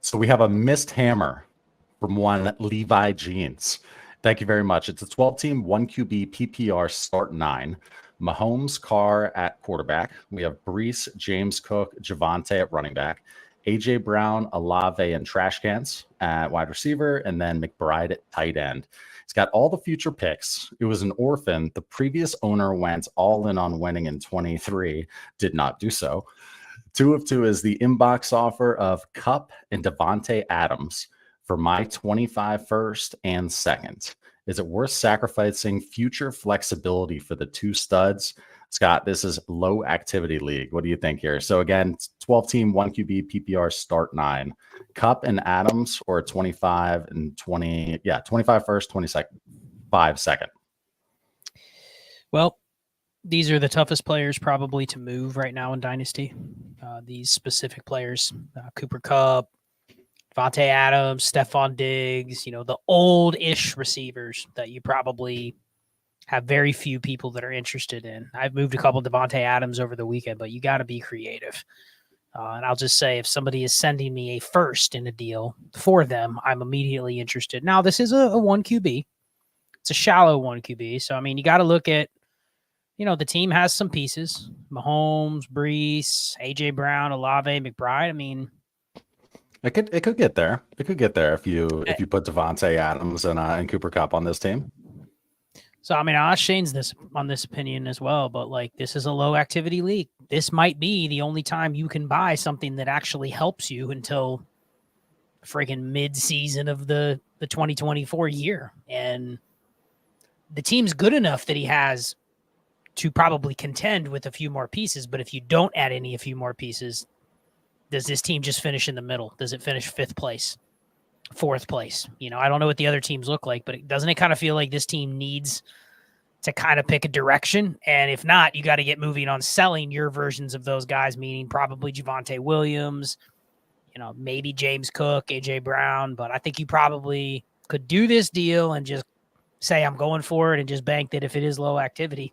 So we have a missed hammer from one Levi Jeans. Thank you very much. It's a 12-team, 1 QB PPR start 9. Mahomes, Carr at quarterback. We have Brees, James Cook, Javonte at running back. A.J. Brown, Olave, and trash cans at wide receiver, and then McBride at tight end. It's got all the future picks. It was an orphan. The previous owner went all in on winning in 23, did not do so. 2 of 2 is the inbox offer of Cup and Devontae Adams for my 25 first and second. Is it worth sacrificing future flexibility for the 2 studs? Scott, this is low activity league. What do you think here? So again, 12-team, 1 QB PPR start 9. Cup and Adams, or 25 and 20. Yeah, 25 first, 25 second. Well, these are the toughest players probably to move right now in Dynasty. These specific players, Cooper Kupp, Devontae Adams, Stephon Diggs, the old-ish receivers that you probably have very few people that are interested in. I've moved a couple Devontae Adams over the weekend, but you got to be creative. And I'll just say, if somebody is sending me a first in a deal for them, I'm immediately interested. Now, this is a 1 QB. It's a shallow 1 QB. So, you got to look at, the team has some pieces. Mahomes, Brees, A.J. Brown, Olave, McBride. It could get there. It could get there if you put Devontae Adams and Cooper Kupp on this team. So, I'll ask Shane's on this opinion as well, but this is a low activity league. This might be the only time you can buy something that actually helps you until freaking mid-season of the 2024 year. And the team's good enough that he has to probably contend with a few more pieces. But if you don't add a few more pieces, does this team just finish in the middle? Does it finish 5th place, 4th place? I don't know what the other teams look like, but doesn't it kind of feel like this team needs to kind of pick a direction? And if not, you got to get moving on selling your versions of those guys, meaning probably Javonte Williams, maybe James Cook, AJ Brown. But I think you probably could do this deal and just say, I'm going for it, and just bank that if it is low activity.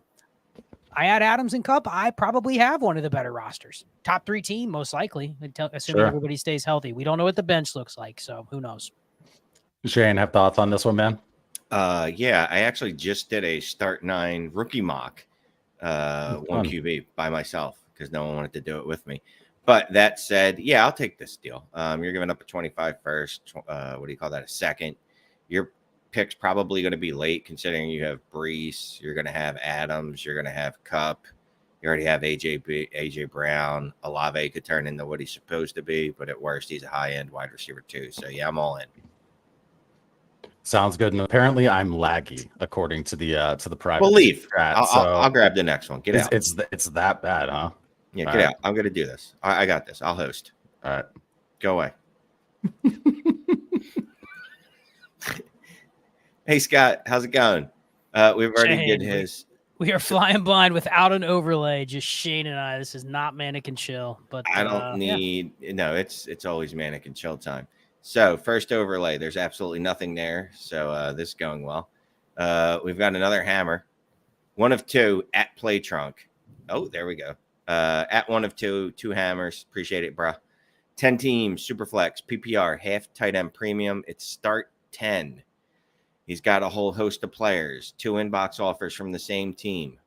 I add Adams and Cup, I probably have one of the better rosters. Top 3 team, most likely, assuming everybody stays healthy. We don't know what the bench looks like, so who knows? Shane, have thoughts on this one, man? Yeah, I actually just did a start 9 rookie mock, 1 QB by myself because no one wanted to do it with me. But that said, yeah, I'll take this deal. You're giving up a 25 first. What do you call that? A second. Your pick's probably going to be late considering you have Brees. You're going to have Adams. You're going to have Cup. You already have AJ Brown. Olave could turn into what he's supposed to be, but at worst, he's a high-end wide receiver too. So, yeah, I'm all in. Sounds good. And apparently I'm laggy according to the private. Well, leave. I'll grab the next one. Get out. It's that bad, huh? Yeah, get out. I'm going to do this. I got this. I'll host. All right. Go away. Hey, Scott. How's it going? We've already did his. We are flying blind without an overlay. Just Shane and I. This is not Manic and Chill. But I don't need. Yeah. No, it's always Manic and Chill time. So first overlay. There's absolutely nothing there. So this is going well. We've got another hammer. 1 of 2 at play trunk. Oh, there we go. At 1 of 2 hammers. Appreciate it, bro. 10 teams, Superflex, PPR, half tight end premium. It's start 10. He's got a whole host of players, 2 inbox offers from the same team.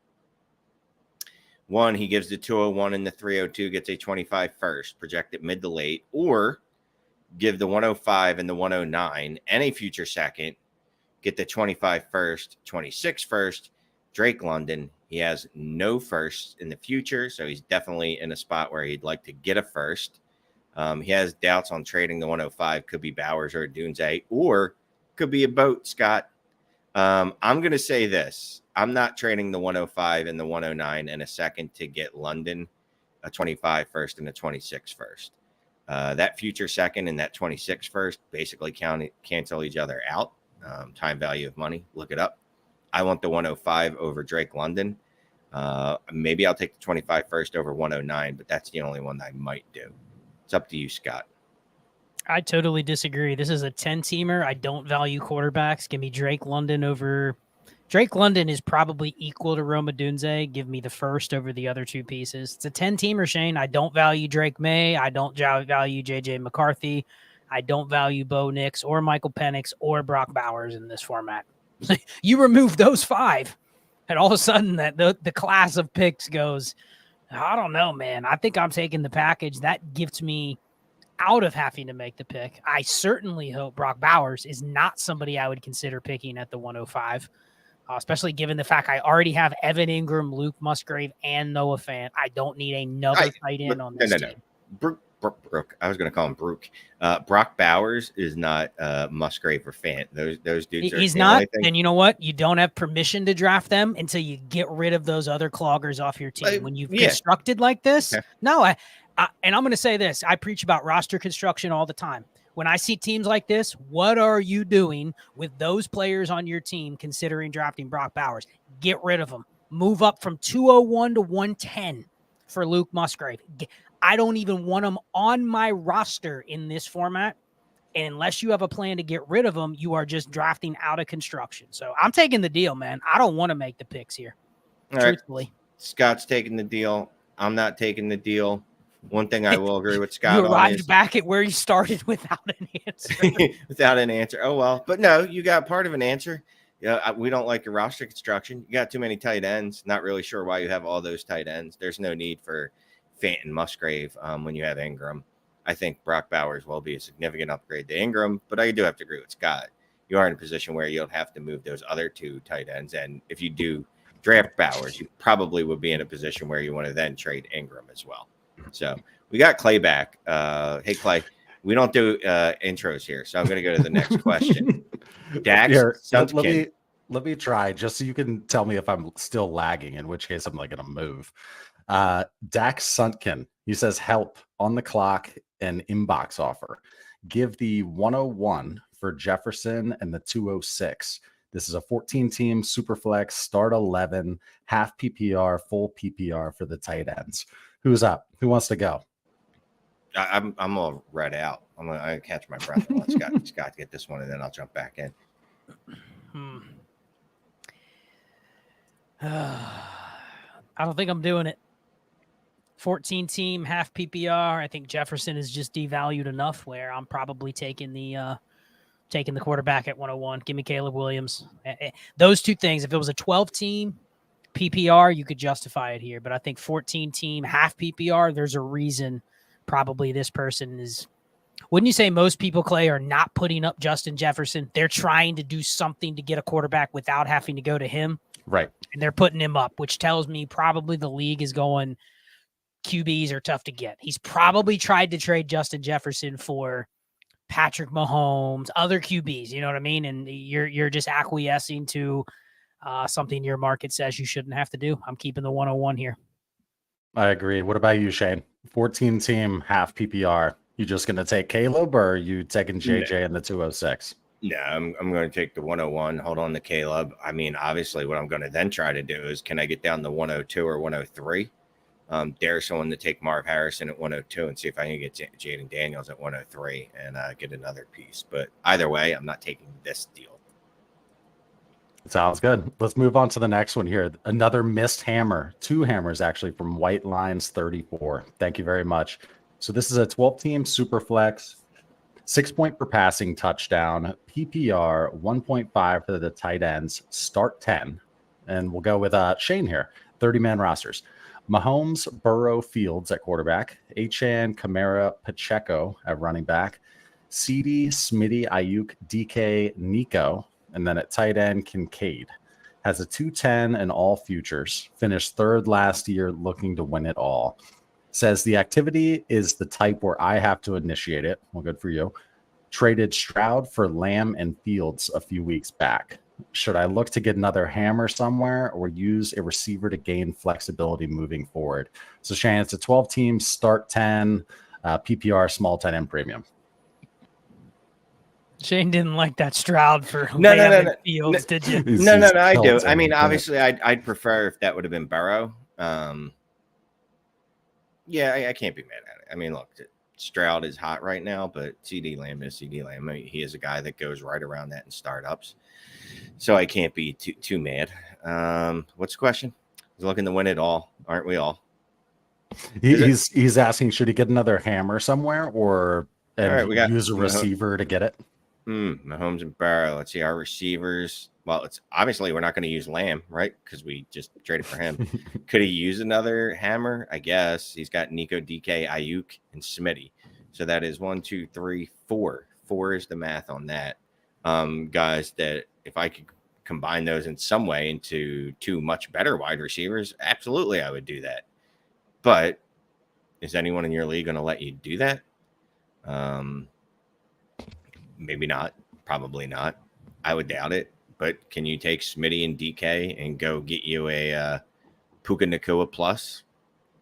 1, he gives the 201 and the 302, gets a 25 first, projected mid to late, or give the 105 and the 109 and a future second, get the 25 first, 26 first. Drake London, he has no firsts in the future, so he's definitely in a spot where he'd like to get a first. He has doubts on trading the 105, could be Bowers or Dunze, or could be a boat, Scott. I'm going to say this. I'm not trading the 105 and the 109 in a second to get London a 25 first and a 26 first. That future second and that 26 first basically cancel each other out. Time value of money. Look it up. I want the 105 over Drake London. Maybe I'll take the 25 first over 109, but that's the only one that I might do. It's up to you, Scott. I totally disagree. This is a 10-teamer. I don't value quarterbacks. Give me Drake London over. Drake London is probably equal to Rome Odunze. Give me the first over the other 2 pieces. It's a 10-teamer, Shane. I don't value Drake May. I don't value J.J. McCarthy. I don't value Bo Nix or Michael Penix or Brock Bowers in this format. You remove those 5, and all of a sudden that the class of picks goes, I don't know, man. I think I'm taking the package. That gets me out of having to make the pick. I certainly hope Brock Bowers is not somebody I would consider picking at the 105. Especially given the fact I already have Evan Ingram, Luke Musgrave, and Noah Fant. I don't need another tight end on this team. Brooke. I was going to call him Brooke. Brock Bowers is not Musgrave or Fant. Those dudes. He's not. And you know what? You don't have permission to draft them until you get rid of those other cloggers off your team. When you've constructed like this, no. And I'm going to say this: I preach about roster construction all the time. When I see teams like this, what are you doing with those players on your team considering drafting Brock Bowers? Get rid of them. Move up from 201 to 110 for Luke Musgrave. I don't even want them on my roster in this format. And unless you have a plan to get rid of them, you are just drafting out of construction. So I'm taking the deal, man. I don't want to make the picks here. All truthfully. Right. Scott's taking the deal. I'm not taking the deal. One thing I will agree with Scott you arrived back at where you started without an answer. Without an answer. Oh, well. But no, you got part of an answer. Yeah, we don't like your roster construction. You got too many tight ends. Not really sure why you have all those tight ends. There's no need for Fant and Musgrave when you have Ingram. I think Brock Bowers will be a significant upgrade to Ingram, but I do have to agree with Scott. You are in a position where you'll have to move those other 2 tight ends. And if you do draft Bowers, you probably would be in a position where you want to then trade Ingram as well. So we got Clay back. Hey, Clay, we don't do intros here, so I'm going to go to the next question. Dax, here, let me try just so you can tell me if I'm still lagging, in which case I'm like going to move. Dax Suntkin, he says, help on the clock and inbox offer. Give the 101 for Jefferson and the 206. This is a 14-team super flex, start 11, half PPR, full PPR for the tight ends. Who's up? Who wants to go? I'm all read out. I'm gonna catch my breath and let Scott get this one, and then I'll jump back in. I don't think I'm doing it. 14-team, half PPR. I think Jefferson is just devalued enough where I'm probably taking the quarterback at 101. Give me Caleb Williams. Those 2 things. If it was a 12-team PPR, you could justify it here, but I think 14-team, half PPR, there's a reason probably this person is. Wouldn't you say most people, Clay, are not putting up Justin Jefferson? They're trying to do something to get a quarterback without having to go to him. Right. And they're putting him up, which tells me probably the league is going, QBs are tough to get. He's probably tried to trade Justin Jefferson for Patrick Mahomes, other QBs, you know what I mean? And you're just acquiescing to something your market says you shouldn't have to do. I'm keeping the 101 here. I agree. What about you, Shane? 14-team, half PPR. You just going to take Caleb, or are you taking JJ and the 206? Yeah, I'm going to take the 101. Hold on to Caleb. I mean, obviously, what I'm going to then try to do is, can I get down to 102 or 103? Dare someone to take Marv Harrison at 102 and see if I can get Jaden Daniels at 103 and get another piece. But either way, I'm not taking this deal. Sounds good. Let's move on to the next one here. Another missed hammer. 2 hammers, actually, from White Lines 34. Thank you very much. So this is a 12-team super flex, 6 point per passing touchdown, PPR 1.5 for the tight ends, start 10. And we'll go with Shane here, 30-man rosters. Mahomes, Burrow, Fields at quarterback, Achane, Kamara, Pacheco at running back, CD, Smitty, Ayuk, DK, Nico, and then at tight end, Kincaid. Has a 210 in all futures, finished 3rd last year, looking to win it all. Says the activity is the type where I have to initiate it. Well, good for you. Traded Stroud for Lamb and Fields a few weeks back. Should I look to get another hammer somewhere or use a receiver to gain flexibility moving forward? So, Shane, it's a 12-team, start 10, PPR, small 10M premium. Shane didn't like that Stroud for no. Fields, did you? No, I do. I mean, obviously, I'd prefer if that would have been Burrow. Yeah, I can't be mad at it. I mean, look, Stroud is hot right now, but CD Lamb is CD Lamb. I mean, he is a guy that goes right around that in startups. So I can't be too mad. What's the question? He's looking to win it all, aren't we all? He's asking, should he get another hammer somewhere, or and right, we got use a receiver to get it. Mahomes and Burrow. Let's see our receivers. Well, it's obviously we're not going to use Lamb, right? Because we just traded for him. Could he use another hammer? I guess he's got Nico, DK, Ayuk, and Smitty. So that is 1, 2, 3, 4. 4 is the math on that. Guys, that if I could combine those in some way into 2 much better wide receivers, absolutely I would do that. But is anyone in your league going to let you do that? Maybe not. Probably not. I would doubt it. But can you take Smitty and DK and go get you a Puka Nacua plus?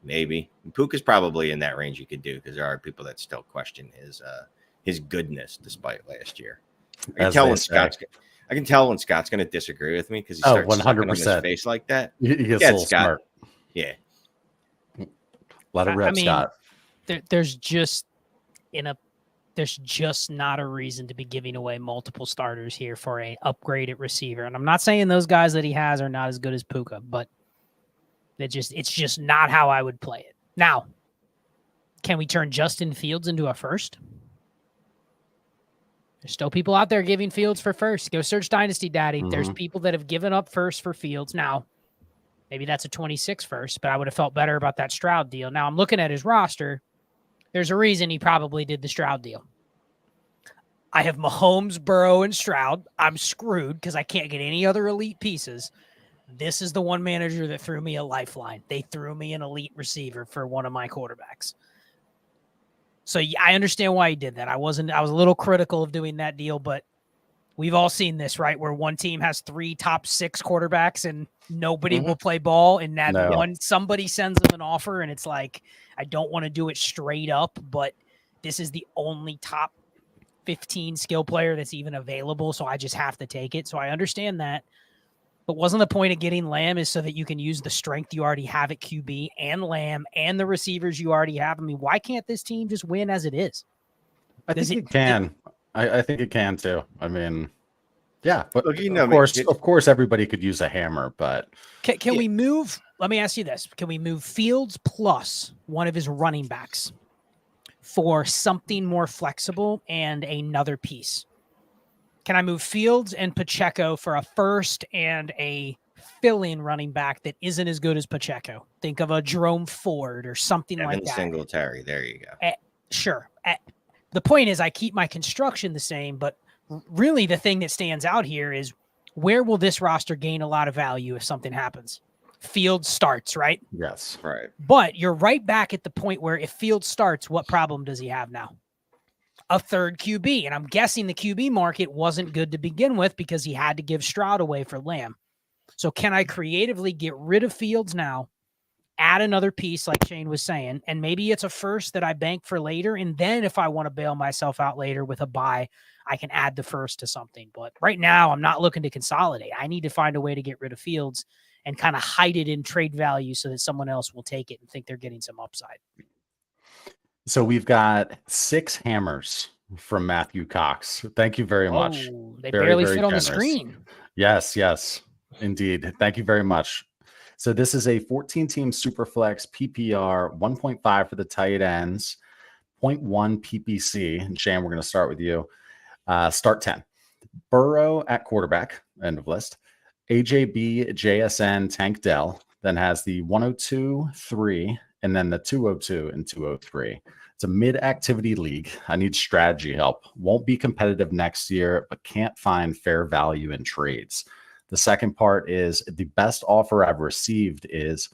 Maybe. Puka's probably in that range you could do because there are people that still question his goodness despite last year. I can tell when Scott's going to disagree with me because he starts 100% on his face like that. He gets a little smart. Yeah. Let it rip, Scott. There's just not a reason to be giving away multiple starters here for an upgraded receiver. And I'm not saying those guys that he has are not as good as Puka, but it's just not how I would play it. Now, can we turn Justin Fields into a first? There's still people out there giving Fields for first. Go search Dynasty Daddy. Mm-hmm. There's people that have given up first for Fields. Now, maybe that's a 26 first, but I would have felt better about that Stroud deal. Now, I'm looking at his roster. There's a reason he probably did the Stroud deal. I have Mahomes, Burrow, and Stroud. I'm screwed because I can't get any other elite pieces. This is the one manager that threw me a lifeline. They threw me an elite receiver for one of my quarterbacks. So I understand why he did that. I was a little critical of doing that deal, but we've all seen this, right? Where one team has 3 top 6 quarterbacks and nobody will play ball. And somebody sends them an offer and it's like, I don't want to do it straight up, but this is the only top 15 skill player that's even available. So I just have to take it. So I understand that. But wasn't the point of getting Lamb is so that you can use the strength you already have at QB and Lamb and the receivers you already have? I mean, why can't this team just win as it is? I think it can. I think it can too. I mean, yeah, but of course, everybody could use a hammer. But can we move? Let me ask you this: can we move Fields plus one of his running backs for something more flexible and another piece? Can I move Fields and Pacheco for a first and a fill-in running back that isn't as good as Pacheco? Think of a Jerome Ford or something like that. Singletary. There you go. Sure. The point is I keep my construction the same, but really the thing that stands out here is where will this roster gain a lot of value if something happens? Fields starts, right? Yes. Right. But you're right back at the point where if Fields starts, what problem does he have now? A third QB. And I'm guessing the QB market wasn't good to begin with because he had to give Stroud away for Lamb. So can I creatively get rid of Fields now, add another piece like Shane was saying, and maybe it's a first that I bank for later. And then if I want to bail myself out later with a buy, I can add the first to something. But right now I'm not looking to consolidate. I need to find a way to get rid of Fields and kind of hide it in trade value so that someone else will take it and think they're getting some upside. So we've got 6 hammers from Matthew Cox. Thank you very much. They barely fit on the screen. Yes, indeed. Thank you very much. So this is a 14-team Superflex PPR, 1.5 for the tight ends, 0.1 PPC. And Shane, we're going to start with you. Start 10. Burrow at quarterback, end of list. AJB, JSN, Tank Dell, then has the 102, 3, and then the 202 and 203. It's a mid-activity league. I need strategy help. Won't be competitive next year, but can't find fair value in trades. The second part is the best offer I've received is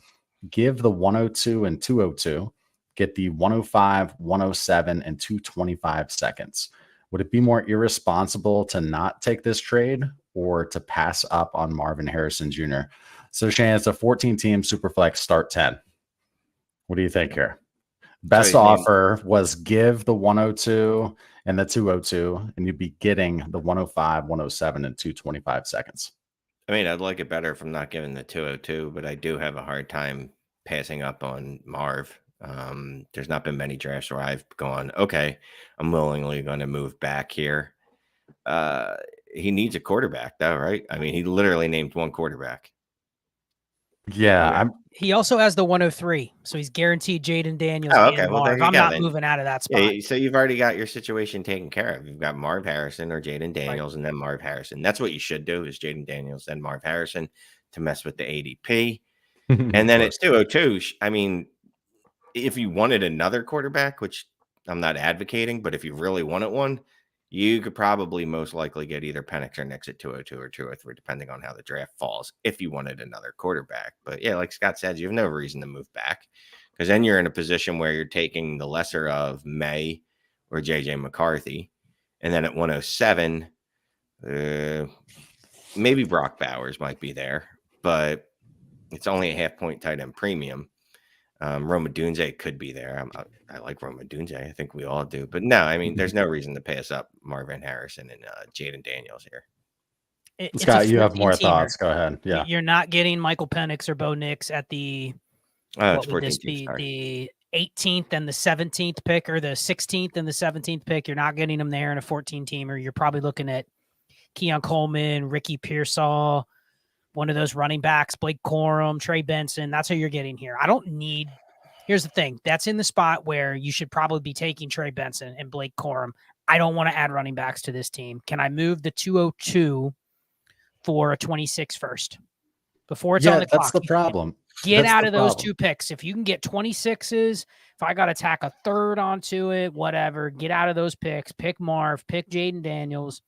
give the 102 and 202, get the 105, 107, and 225 seconds. Would it be more irresponsible to not take this trade or to pass up on Marvin Harrison Jr.? So Shane, it's a 14-team Superflex start 10. What do you think here? Best offer was give the 102 and the 202, and you'd be getting the 105, 107, and 225 seconds. I mean, I'd like it better if I'm not giving the 202, but I do have a hard time passing up on Marv. There's not been many drafts where I've gone, okay, I'm willingly going to move back here. He needs a quarterback, though, right? I mean, he literally named one quarterback. Yeah, Okay. He also has the 103, so he's guaranteed Jaden Daniels Oh, okay. and Well, there Marv. you I'm go not then. moving out of that spot. Yeah, so you've already got your situation taken care of. You've got Marv Harrison or Jaden Daniels and then Marv Harrison. That's what you should do is Jaden Daniels, then Marv Harrison to mess with the ADP. And then at 202, I mean, if you wanted another quarterback, which I'm not advocating, but if you really wanted one, you could probably most likely get either Penix or Nix at 202 or 203, depending on how the draft falls, if you wanted another quarterback. But yeah, like Scott said, you have no reason to move back because then you're in a position where you're taking the lesser of May or JJ McCarthy. And then at 107, maybe Brock Bowers might be there, but it's only a half-point tight end premium. Roma Dunze could be there. I like Roma Dunze. I think we all do. But no, I mean, there's no reason to pass up Marvin Harrison and Jaden Daniels here. It's Scott, a you have more 14-teamer. thoughts. Go ahead. Yeah. You're not getting Michael Penix or Bo Nix at the It's what would 14 this teams, be? sorry. The 18th and the 17th pick, or the 16th and the 17th pick. You're not getting them there in a 14-teamer. You're probably looking at Keon Coleman, Ricky Pearsall, one of those running backs, Blake Corum, Trey Benson. That's who you're getting here. I don't need. Here's the thing. That's in the spot where you should probably be taking Trey Benson and Blake Corum. I don't want to add running backs to this team. Can I move the 202 for a 26 first? Before it's on the clock. That's the problem. Get out of those two picks. If you can get 26s, if I got to tack a third onto it, whatever, get out of those picks. Pick Marv, pick Jaden Daniels.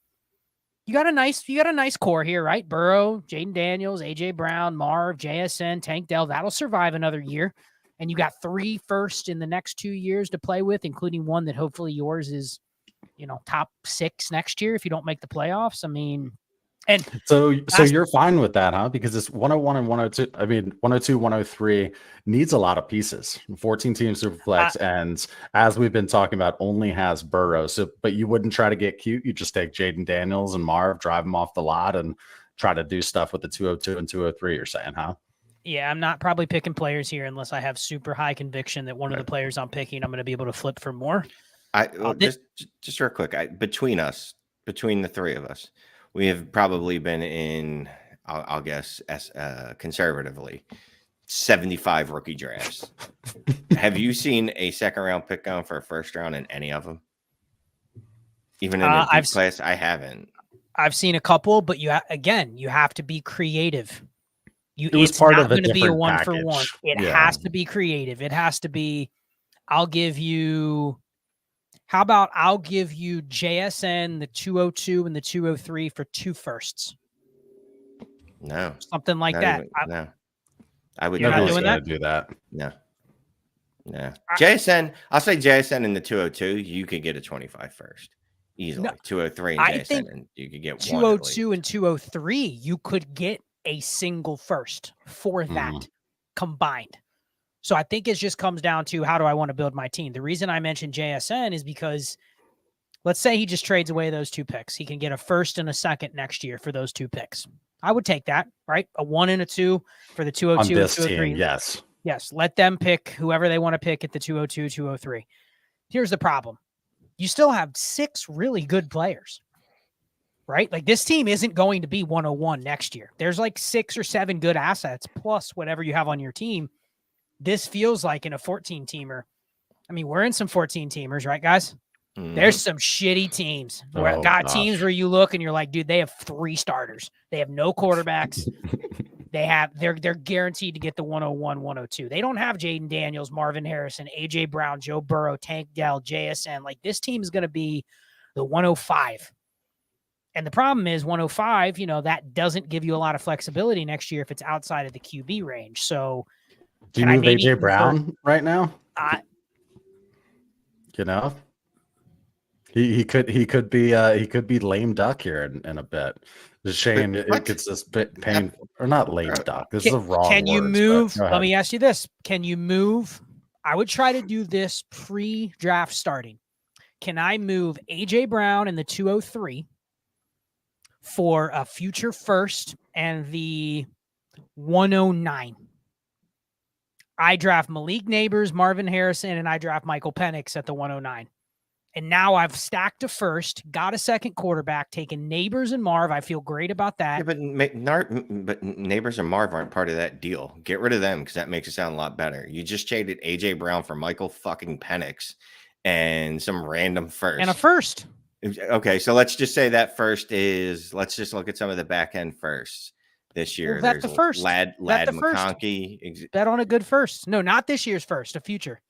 You got a nice core here, right? Burrow, Jaden Daniels, AJ Brown, Marv, JSN, Tank Dell. That'll survive another year. And you got 3 firsts in the next 2 years to play with, including one that hopefully yours is, top 6 next year if you don't make the playoffs. I mean, and so you're fine with that, huh? Because it's 101 and 102. I mean, 102, 103 needs a lot of pieces. 14 team superflex, and as we've been talking about, only has Burrow. So, but you wouldn't try to get cute. You just take Jaden Daniels and Marv, drive them off the lot, and try to do stuff with the 202 and 203. You're saying, huh? Yeah, I'm not probably picking players here unless I have super high conviction that one of the players I'm picking, I'm going to be able to flip for more. Just real quick, between the three of us, we have probably been in, I'll guess, conservatively, 75 rookie drafts. Have you seen a second round pick going for a first round in any of them? Even in a deep class, I haven't. I've seen a couple, but you have to be creative. It's part of a different be a one package. for one. It has to be creative. It has to be. I'll give you JSN, the 202 and the 203 for 2 firsts. No, something like that. No, I would. You're not doing that. Do that. No. JSN. I'll say JSN in the 202. You could get a 25 first easily. No, 203 and JSN, and you could get 202 and 203. You could get a single first for that combined. So I think it just comes down to how do I want to build my team. The reason I mentioned JSN is because let's say he just trades away those 2 picks. He can get a first and a second next year for those 2 picks. I would take that, right? A 1 and a 2 for the 202 on this and 203. Team, yes. Yes. Let them pick whoever they want to pick at the 202, 203. Here's the problem. You still have 6 really good players. Right? Like this team isn't going to be 101 next year. There's like 6 or 7 good assets plus whatever you have on your team. This feels like in a 14-teamer. I mean, we're in some 14-teamers, right, guys? There's some shitty teams. Teams where you look and you're like, dude, they have 3 starters. They have no quarterbacks. They're guaranteed to get the 101, 102. They don't have Jaden Daniels, Marvin Harrison, AJ Brown, Joe Burrow, Tank Dell, JSN. Like this team is going to be the 105. And the problem is 105, that doesn't give you a lot of flexibility next year if it's outside of the QB range. So do you move AJ Brown right now? He could be lame duck here in a bit. It's a shame it gets this bit pain or not lame duck. This is a wrong. Can you move? Let me ask you this. Can you move? I would try to do this pre-draft starting. Can I move AJ Brown in the 203? For a future first and the 109. I draft Malik Neighbors, Marvin Harrison, and I draft Michael Penix at the 109. And now I've stacked a first, got a second quarterback, taken Neighbors and Marv. I feel great about that. Yeah, but Neighbors and Marv aren't part of that deal. Get rid of them because that makes it sound a lot better. You just traded AJ Brown for Michael fucking Penix and some random first. And a first. Okay, so let's just say that first is. Let's just look at some of the back end firsts this year. Well, that's the first. Lad the McConkey. Bet on a good first. No, not this year's first. A future.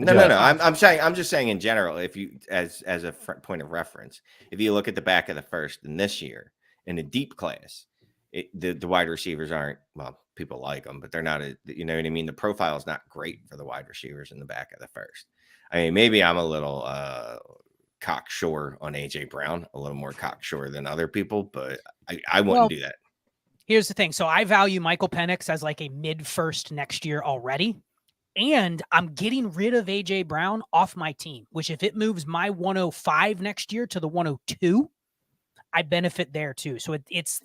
No. I'm just saying in general. If you as a point of reference, if you look at the back of the first in this year in a deep class, the wide receivers aren't, well, people like them, but they're not. You know what I mean? The profile is not great for the wide receivers in the back of the first. I mean, maybe I'm a little cocksure on AJ Brown, a little more cocksure than other people, but I wouldn't do that. Here's the thing. So I value Michael Penix as like a mid-first next year already. And I'm getting rid of AJ Brown off my team, which if it moves my 105 next year to the 102, I benefit there too. So it's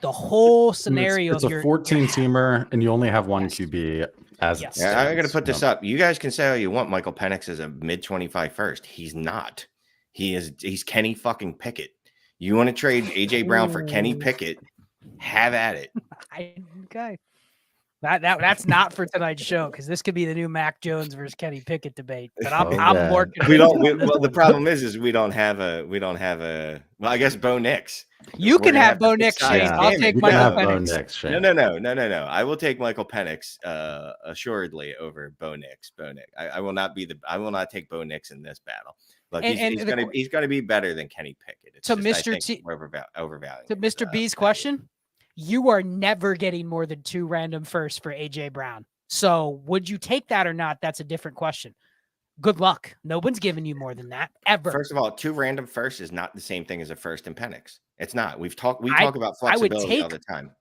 the whole scenario. It's a 14-teamer, and you only have one QB as it stands. Yeah, I'm going to put this up. You guys can say how you want Michael Penix as a mid-25 first. He's not. He's Kenny fucking Pickett. You want to trade AJ Brown for Kenny Pickett? Have at it. Okay. That's not for tonight's show because this could be the new Mac Jones versus Kenny Pickett debate. But I'm more. Well, the problem is we don't have a. Well, I guess Bo Nix. You can have Bo Nix, Shane. I'll take Michael Penix. No. I will take Michael Penix assuredly over Bo Nix. I will not take Bo Nix in this battle. Look, he's going to be better than Kenny Pickett. To Mr. B's question. You are never getting more than 2 random firsts for AJ Brown. So would you take that or not? That's a different question. Good luck. No one's giving you more than that ever. First of all, 2 random firsts is not the same thing as a first in Penix. It's not. We talk about flexibility all the time.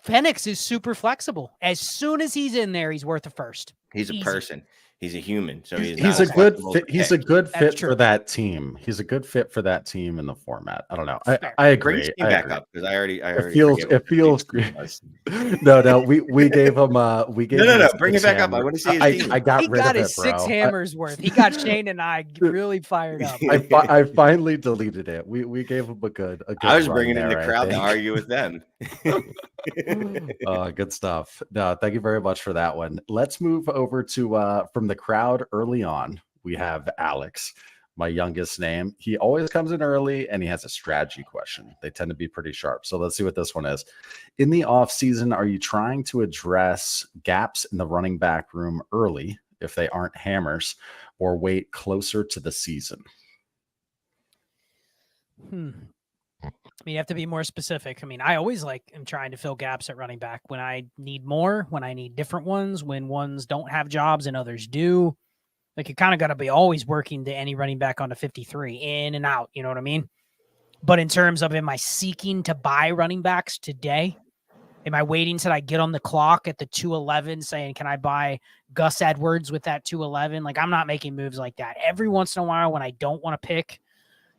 Penix is super flexible. As soon as he's in there, he's worth a first. He's a person. He's a human, so he's a good fit. He's a good fit for that team. He's a good fit for that team in the format. I don't know. I agree. Bring back up because I already. It feels. No. We gave him. We gave. No. Bring it back up. I want to see his team. I got he rid got of his it, bro. 6 hammers worth. He got Shane and I really fired up. I finally deleted it. We gave him a good. I was bringing in the crowd to argue with them. Good stuff. No, thank you very much for that one. Let's move over to from the crowd early on. We have Alex, my youngest name. He always comes in early and he has a strategy question. They tend to be pretty sharp. So let's see what this one is. In the off season, are you trying to address gaps in the running back room early if they aren't hammers, or wait closer to the season? I mean, you have to be more specific. I mean, I always am trying to fill gaps at running back when I need more, when I need different ones, when ones don't have jobs and others do. Like, you kind of got to be always working to any running back on the 53, in and out. You know what I mean? But in terms of, am I seeking to buy running backs today? Am I waiting till I get on the clock at the 211 saying, can I buy Gus Edwards with that 211? Like, I'm not making moves like that. Every once in a while when I don't want to pick,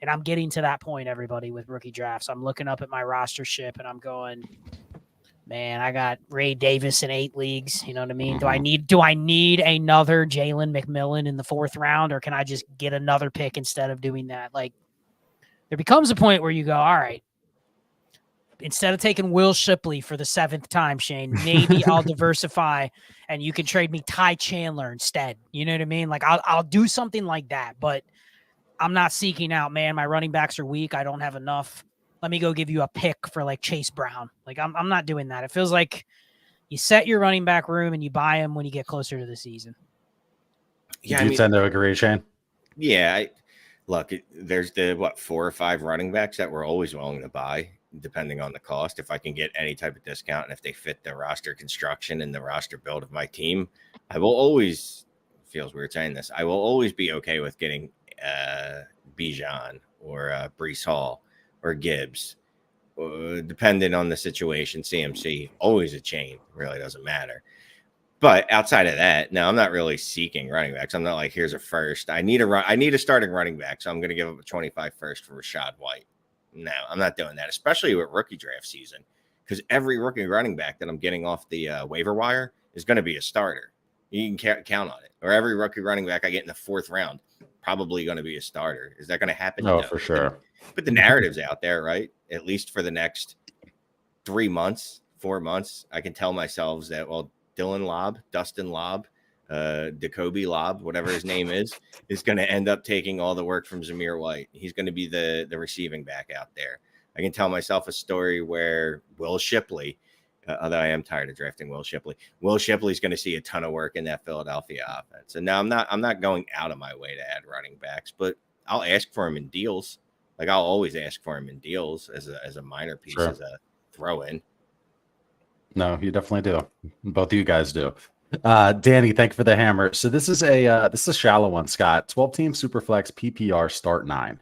and I'm getting to that point, everybody, with rookie drafts, I'm looking up at my roster ship and I'm going, man, I got Ray Davis in 8 leagues. You know what I mean? Do I need another Jalen McMillan in the 4th round, or can I just get another pick instead of doing that? Like, there becomes a point where you go, all right, instead of taking Will Shipley for the 7th time, Shane, maybe I'll diversify and you can trade me Ty Chandler instead. You know what I mean? Like, I'll do something like that, but I'm not seeking out, man, my running backs are weak. I don't have enough. Let me go give you a pick for like Chase Brown. Like, I'm not doing that. It feels like you set your running back room and you buy them when you get closer to the season. Yeah, you tend to agree, Shane? Yeah. Look, there's the 4 or 5 running backs that we're always willing to buy, depending on the cost. If I can get any type of discount and if they fit the roster construction and the roster build of my team, I will always, feels weird saying this, I will always be okay with getting Bijan or Breece Hall or Gibbs, depending on the situation. CMC, always a chain, really doesn't matter. But outside of that, no, I'm not really seeking running backs. I'm not like, here's a first. I need a starting running back, so I'm going to give up a 25 first for Rashad White. No, I'm not doing that, especially with rookie draft season, because every rookie running back that I'm getting off the waiver wire is going to be a starter. You can count on it. Or every rookie running back I get in the 4th round, probably going to be a starter. Is that going to happen? No, No. for sure. But the narrative's out there, right? At least for the next 3 months, 4 months, I can tell myself that, well, Dylan Lobb, Dustin Lobb, Jacoby Lobb, whatever his name is going to end up taking all the work from Zamir White. He's going to be the receiving back out there. I can tell myself a story where Will Shipley, although I am tired of drafting Will Shipley's going to see a ton of work in that Philadelphia offense. And now I'm not going out of my way to add running backs, but I'll ask for him in deals. Like I'll always ask for him in deals as a minor piece, Sure. as a throw in. No, you definitely do. Both of you guys do. Danny, thank you for the hammer. So this is a shallow one, Scott. 12-team Superflex PPR start 9.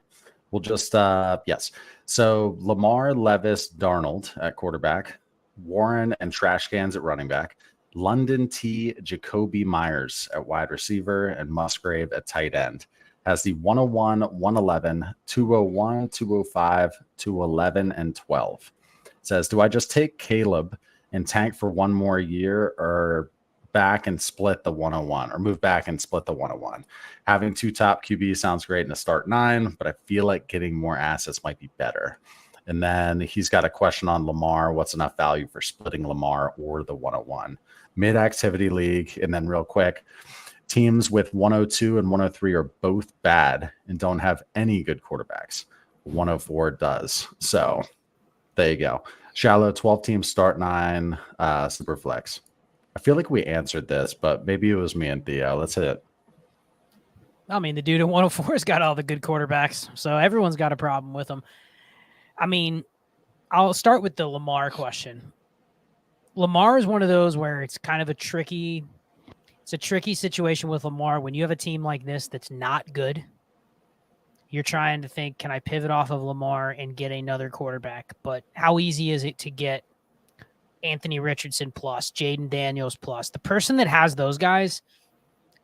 We'll just yes. So Lamar, Levis, Darnold at quarterback, Warren and trash cans at running back, London T, Jacoby Myers at wide receiver, and Musgrave at tight end. Has the 101, 111, 201, 205, 211, and 12. It says, do I just take Caleb and tank for one more year, or back and split the 101, or move back and split the 101? Having 2 top QB sounds great in a start 9, but I feel like getting more assets might be better. And then he's got a question on Lamar. What's enough value for splitting Lamar or the 101? Mid-activity league. And then real quick, teams with 102 and 103 are both bad and don't have any good quarterbacks. 104 does. So there you go. Shallow 12-team start 9, super flex. I feel like we answered this, but maybe it was me and Theo. Let's hit it. I mean, the dude at 104 has got all the good quarterbacks, so everyone's got a problem with them. I mean, I'll start with the Lamar question. Lamar is one of those where it's kind of a tricky situation with Lamar. When you have a team like this that's not good, you're trying to think, can I pivot off of Lamar and get another quarterback? But how easy is it to get Anthony Richardson plus, Jaden Daniels plus? The person that has those guys,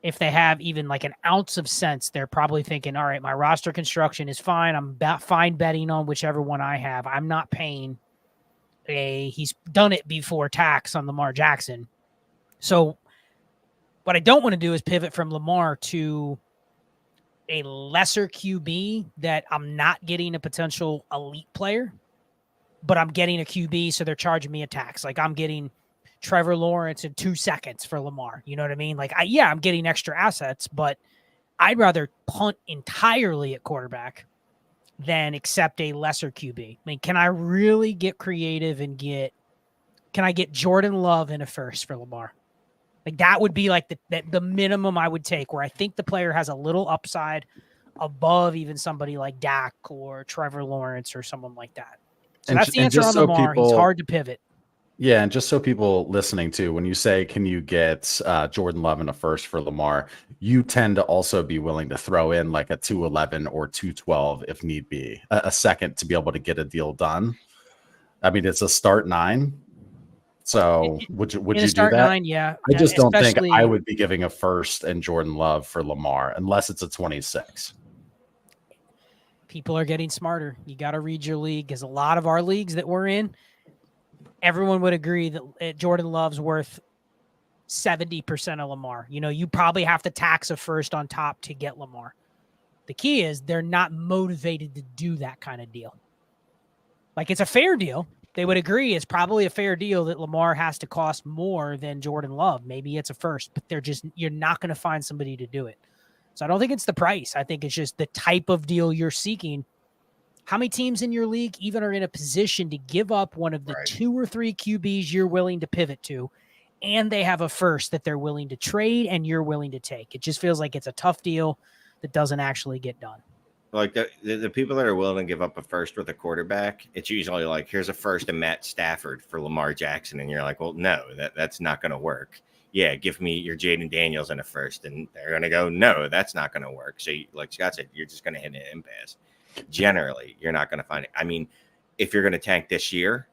if they have even like an ounce of sense, they're probably thinking, all right, my roster construction is fine. I'm fine betting on whichever one I have. I'm not paying he's done it before tax on Lamar Jackson. So what I don't want to do is pivot from Lamar to a lesser QB that I'm not getting a potential elite player, but I'm getting a QB, so they're charging me a tax. Like I'm getting Trevor Lawrence in 2 seconds for Lamar. You know what I mean? Like, I'm getting extra assets, but I'd rather punt entirely at quarterback than accept a lesser QB. I mean, can I really get creative and can I get Jordan Love in a first for Lamar? Like that would be like the minimum I would take, where I think the player has a little upside above even somebody like Dak or Trevor Lawrence or someone like that. So that's the answer on Lamar. He's hard to pivot. Yeah, and just so people listening to, when you say, can you get Jordan Love in a first for Lamar, you tend to also be willing to throw in like a 211 or 212 if need be, a second to be able to get a deal done. I mean, it's a start 9. So would you do that? 9, yeah. I just don't think I would be giving a first and Jordan Love for Lamar unless it's a 26. People are getting smarter. You got to read your league, because a lot of our leagues that we're in, everyone would agree that Jordan Love's worth 70% of Lamar. You know, you probably have to tax a first on top to get Lamar. The key is they're not motivated to do that kind of deal. Like, it's a fair deal. They would agree it's probably a fair deal that Lamar has to cost more than Jordan Love. Maybe it's a first, but you're not going to find somebody to do it. So I don't think it's the price. I think it's just the type of deal you're seeking. How many teams in your league even are in a position to give up one of the 2 or 3 QBs you're willing to pivot to, and they have a first that they're willing to trade and you're willing to take? It just feels like it's a tough deal that doesn't actually get done. Like the people that are willing to give up a first with a quarterback, it's usually like, here's a first and Matt Stafford for Lamar Jackson. And you're like, well, no, that's not going to work. Yeah, give me your Jaden Daniels in a first. And they're going to go, no, that's not going to work. So like Scott said, you're just going to hit an impasse. Generally, you're not going to find it. I mean, if you're going to tank this year,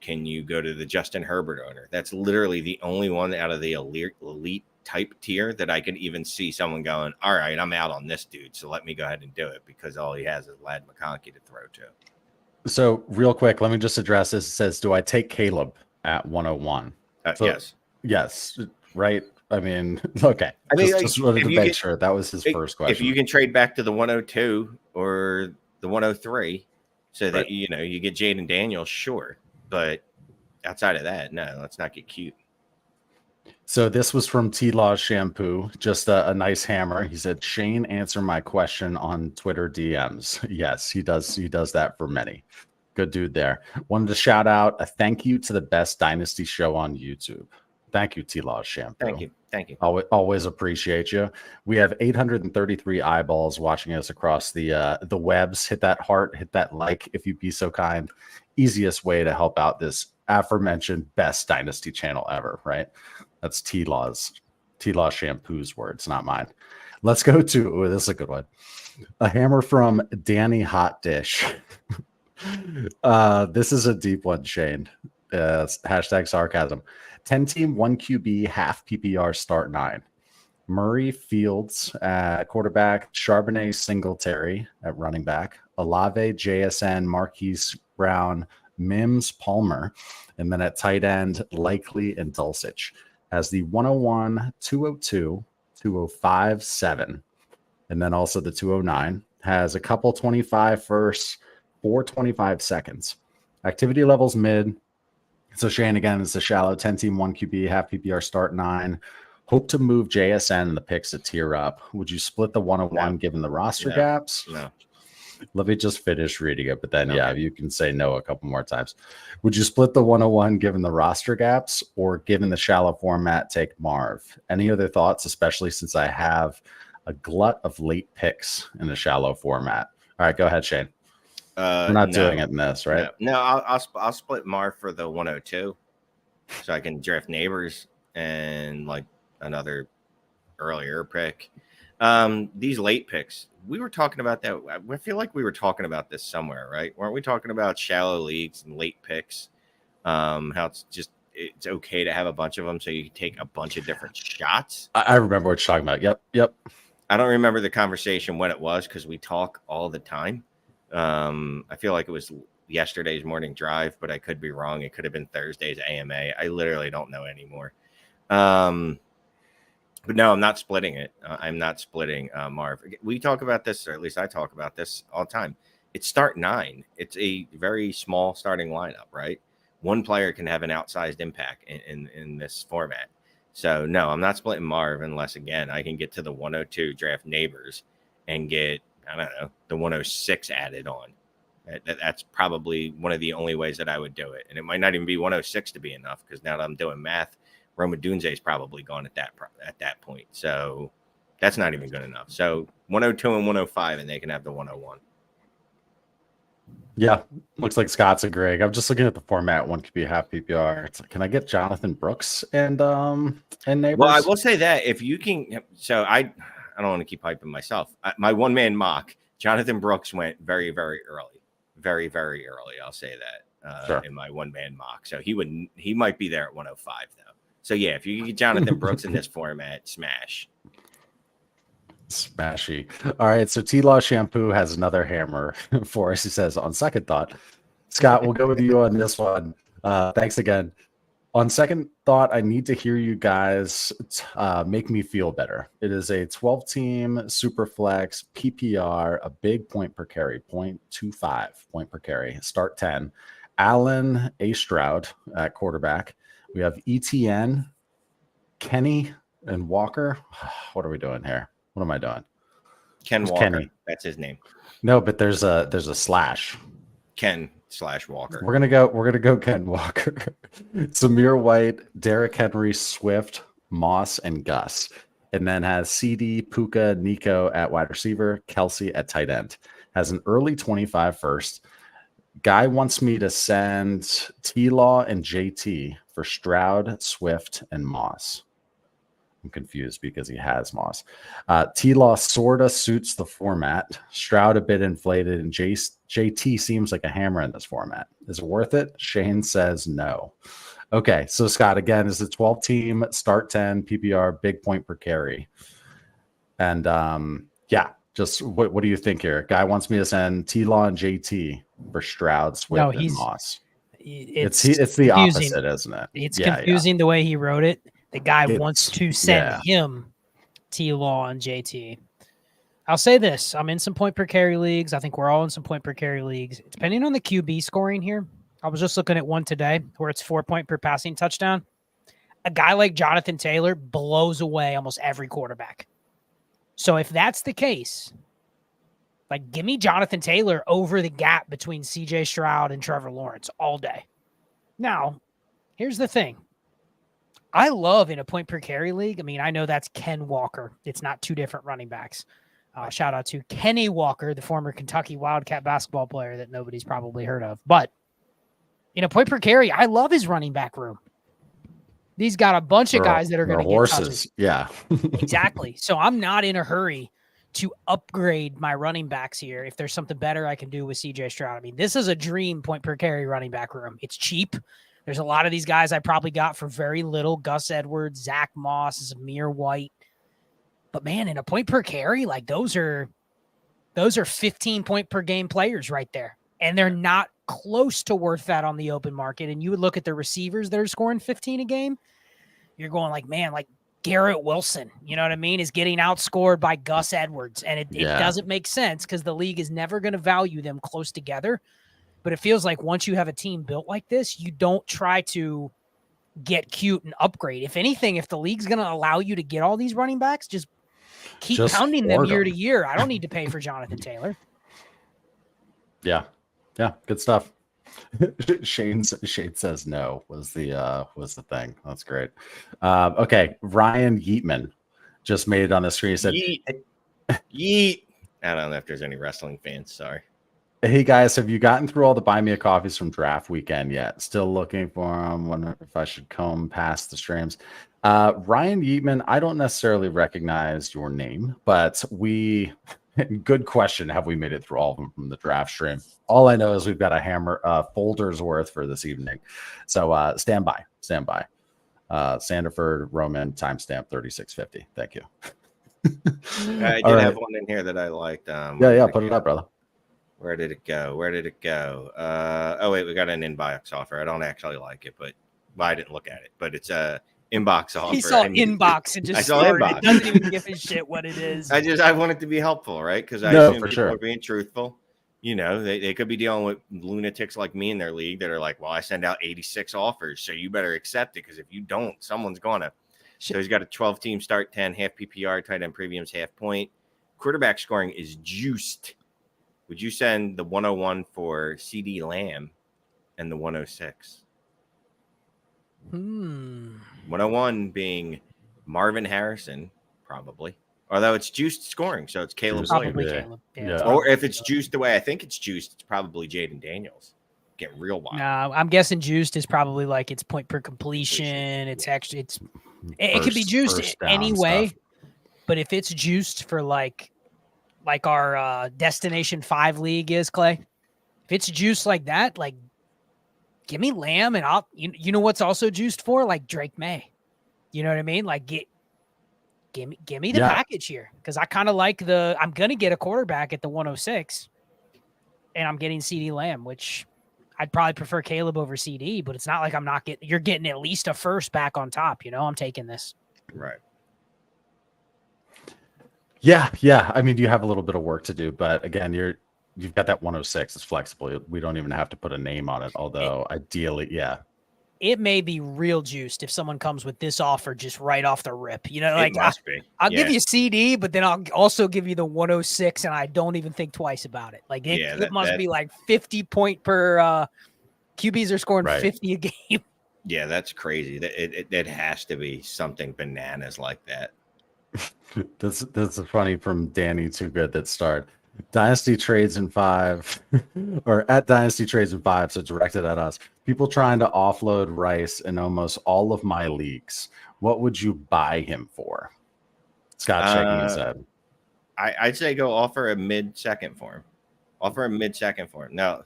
can you go to the Justin Herbert owner? That's literally the only one out of the elite type tier that I can even see someone going, all right, I'm out on this dude, so let me go ahead and do it, because all he has is Lad McConkey to throw to. So real quick, let me just address this. It says, do I take Caleb at 101? Yes. Yes, right. I mean, okay. I mean, like, just wanted if to you make get- sure that was his first question. If you can trade back to the 102 or the 103 so that, Right. you get Jaden Daniels, sure. But outside of that, no, let's not get cute. So this was from T-Law Shampoo, just a nice hammer. He said, Shane, answer my question on Twitter DMs. Yes, he does. He does that for many. Good dude there. Wanted to shout out a thank you to the best Dynasty show on YouTube. Thank you, T-Law Shampoo. Thank you. Always appreciate you. We have 833 eyeballs watching us across the webs. Hit that heart, hit that like if you'd be so kind. Easiest way to help out this aforementioned best Dynasty channel ever, right? That's T-Law Shampoo's words, not mine. Let's go to, this is a good one. A hammer from Danny Hot Dish. This is a deep one, Shane. Hashtag sarcasm. 10-team, 1 QB, half PPR, start 9. Murray, Fields at quarterback, Charbonnet, Singletary at running back, Olave, JSN, Marquise Brown, Mims, Palmer, and then at tight end, Likely and Dulcich. Has the 101, 202, 205, 7, and then also the 209. Has a couple 25 firsts, 425 seconds. Activity levels mid. So Shane, again, it's a shallow 10-team, 1 QB, half PPR, start 9. Hope to move JSN and the picks a tier up. Would you split the 101 given the roster gaps? No. Let me just finish reading it, but then, yeah, you can say no a couple more times. Would you split the 101 given the roster gaps, or given the shallow format, take Marv? Any other thoughts, especially since I have a glut of late picks in the shallow format? All right, go ahead, Shane. We're not doing it in this, right? No, I'll split Marv for the 102 so I can draft Neighbors and like another earlier pick. These late picks, we were talking about that. I feel like we were talking about this somewhere, right? Weren't we talking about shallow leagues and late picks? How it's okay to have a bunch of them so you can take a bunch of different shots. I remember what you're talking about. Yep. I don't remember the conversation when it was because we talk all the time. I feel like it was yesterday's morning drive, but I could be wrong. It could have been Thursday's AMA. I literally don't know anymore. But no, I'm not splitting it. I'm not splitting Marv. We talk about this, or at least I talk about this all the time. It's start 9. It's a very small starting lineup, right? One player can have an outsized impact in this format. So no, I'm not splitting Marv unless, again, I can get to the 102, draft Neighbors, and get, I don't know, the 106 added on. That's probably one of the only ways that I would do it. And it might not even be 106 to be enough, because now that I'm doing math, Roma Dunze is probably gone at that point. So that's not even good enough. So 102 and 105, and they can have the 101. Yeah, looks like Scott's agreeing. I'm just looking at the format. 1 could be half PPR. It's like, can I get Jonathan Brooks and Neighbors? Well, I will say that if you can. So I don't want to keep hyping myself. My one man mock, Jonathan Brooks went very, very early, very, very early. I'll say that Sure. in my one man mock. So he might be there at 105 though. So yeah, if you can get Jonathan Brooks in this format, smash. Smashy. All right, so T-Law Shampoo has another hammer for us. He says, on second thought, Scott, we'll go with you on this one. Thanks again. On second thought, I need to hear you guys make me feel better. It is a 12-team super flex PPR, a big point per carry, 0.25 point per carry, start 10. Allen A. Stroud at quarterback. We have ETN, Kenny, and Walker. What are we doing here? What am I doing? Ken Who's Walker. Kenny? That's his name. No, but there's a slash. Ken/Walker. We're gonna go Ken Walker. Samir White, Derrick Henry, Swift, Moss, and Gus. And then has CD, Puka, Nico at wide receiver, Kelsey at tight end. Has an early 25 first. Guy wants me to send T-Law and JT for Stroud, Swift, and Moss. I'm confused because he has Moss. T-Law sort of suits the format. Stroud a bit inflated, and JT seems like a hammer in this format. Is it worth it? Shane says no. Okay, so Scott, again, is a 12-team, start 10, PPR, big point per carry. And yeah, just what do you think here? Guy wants me to send T-Law and JT for Stroud, Swift, and Moss. It's the confusing. opposite, isn't it? It's confusing the way he wrote it. The guy wants to send him T-Law and JT. I'll say this. I'm in some point per carry leagues. I think we're all in some point per carry leagues. Depending on the QB scoring here, I was just looking at one today where it's 4 point per passing touchdown. A guy like Jonathan Taylor blows away almost every quarterback. So if that's the case, like give me Jonathan Taylor over the gap between CJ Stroud and Trevor Lawrence all day. Now, here's the thing. I love in a point per carry league. I mean, I know that's Ken Walker. It's not two different running backs. Shout out to Kenny Walker, the former Kentucky Wildcat basketball player that nobody's probably heard of. But in a point per carry, I love his running back room. He's got a bunch of guys that are going to get horses. Touches. Yeah, exactly. So I'm not in a hurry to upgrade my running backs here. If there's something better I can do with CJ Stroud, I mean, this is a dream point per carry running back room. It's cheap. There's a lot of these guys I probably got for very little. Gus Edwards, Zach Moss, Zamir White. But man, in a point per carry, like those are 15 point per game players right there. And they're not close to worth that on the open market. And you would look at the receivers that are scoring 15 a game. You're going like, man, like Garrett Wilson, you know what I mean, is getting outscored by Gus Edwards. And it doesn't make sense because the league is never going to value them close together. But it feels like once you have a team built like this, you don't try to get cute and upgrade. If anything, if the league's going to allow you to get all these running backs, just keep pounding them year to year. I don't need to pay for Jonathan Taylor. Yeah. Good stuff. Shane says no was the thing. That's great. Okay. Ryan Yeatman just made it on the screen. He said, Yeet. I don't know if there's any wrestling fans. Sorry. Hey guys, have you gotten through all the buy me a coffees from draft weekend yet? Still looking for them. Wondering if I should comb past the streams. Ryan Yeatman, I don't necessarily recognize your name, but good question. Have we made it through all of them from the draft stream? All I know is we've got a hammer folders worth for this evening. So stand by. Sanderford Roman timestamp 3650. Thank you. I did have one in here that I liked. Put it up, brother. Where did it go? Oh wait, we got an inbox offer. I don't actually like it, but I didn't look at it. But it's a inbox offer. He saw inbox and just I saw inbox. It doesn't even give a shit what it is. I want it to be helpful, right? Because I assume people are being truthful. You know, they could be dealing with lunatics like me in their league that are like, well, I send out 86 offers, so you better accept it because if you don't, someone's gonna. So he's got a 12-team start, 10 half PPR, tight end premiums, half point. Quarterback scoring is juiced. Would you send the 101 for CD Lamb and the 106? 101 being Marvin Harrison, probably. Although it's juiced scoring, so it's Caleb Williams. Yeah. Or if it's juiced the way I think it's juiced, it's probably Jaden Daniels. Get real wild. No, I'm guessing juiced is probably like it's point per completion. It could be juiced anyway, but if it's juiced for like our Destination 5 league is, Clay, if it's juiced like that, like give me Lamb and I'll you know what's also juiced for, like Drake May. You know what I mean? Like give me the package here because I kind of like I'm gonna get a quarterback at the 106, and I'm getting CD Lamb, which I'd probably prefer Caleb over CD, but it's not like I'm not getting. You're getting at least a first back on top. You know, I'm taking this. Right. Yeah. I mean, you have a little bit of work to do, but again, you've got that 106. It's flexible. We don't even have to put a name on it. Although ideally, yeah. It may be real juiced if someone comes with this offer just right off the rip. You know, like I'll give you CD, but then I'll also give you the 106, and I don't even think twice about it. Like it must be like 50 point per QBs are scoring 50 a game. Yeah, that's crazy. It has to be something bananas like that. That's funny from Danny Too Good that start Dynasty Trades in 5 or at Dynasty Trades in 5. So directed at us. People trying to offload Rice in almost all of my leagues. What would you buy him for? Scott shaking his head. I'd say go offer a mid-second for him. Offer a mid-second for him. No,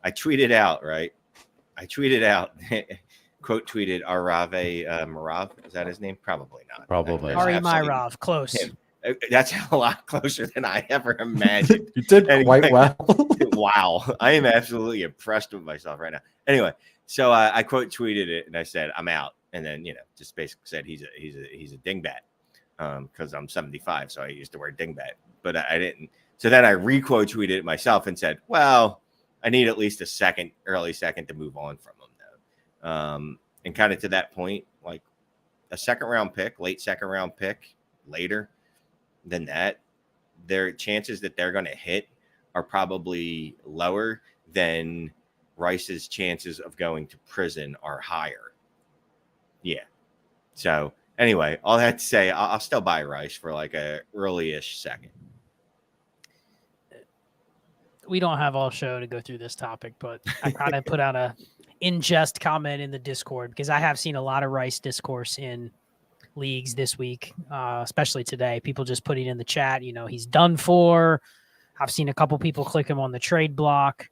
I tweeted out, right? Quote tweeted Arave Marav. Is that his name? Probably not. Probably. Ari Myrov. Close. Him. That's a lot closer than I ever imagined. You did quite well. Wow. I am absolutely impressed with myself right now. Anyway, so I quote tweeted it and I said, I'm out. and then just basically said he's a dingbat because I'm 75, so I used the word dingbat, but I didn't. So then I re-quote tweeted it myself and said, well, I need at least a early second to move on from him though. And kind of to that point, like a late second round pick later than that, their chances that they're going to hit are probably lower than Rice's chances of going to prison are higher. Yeah. So anyway, all that to say, I'll still buy Rice for like a early-ish second. We don't have all show to go through this topic, but I kind of put out a in-jest comment in the Discord because I have seen a lot of Rice discourse in leagues this week, especially today. People just putting in the chat, he's done for. I've seen a couple people click him on the trade block.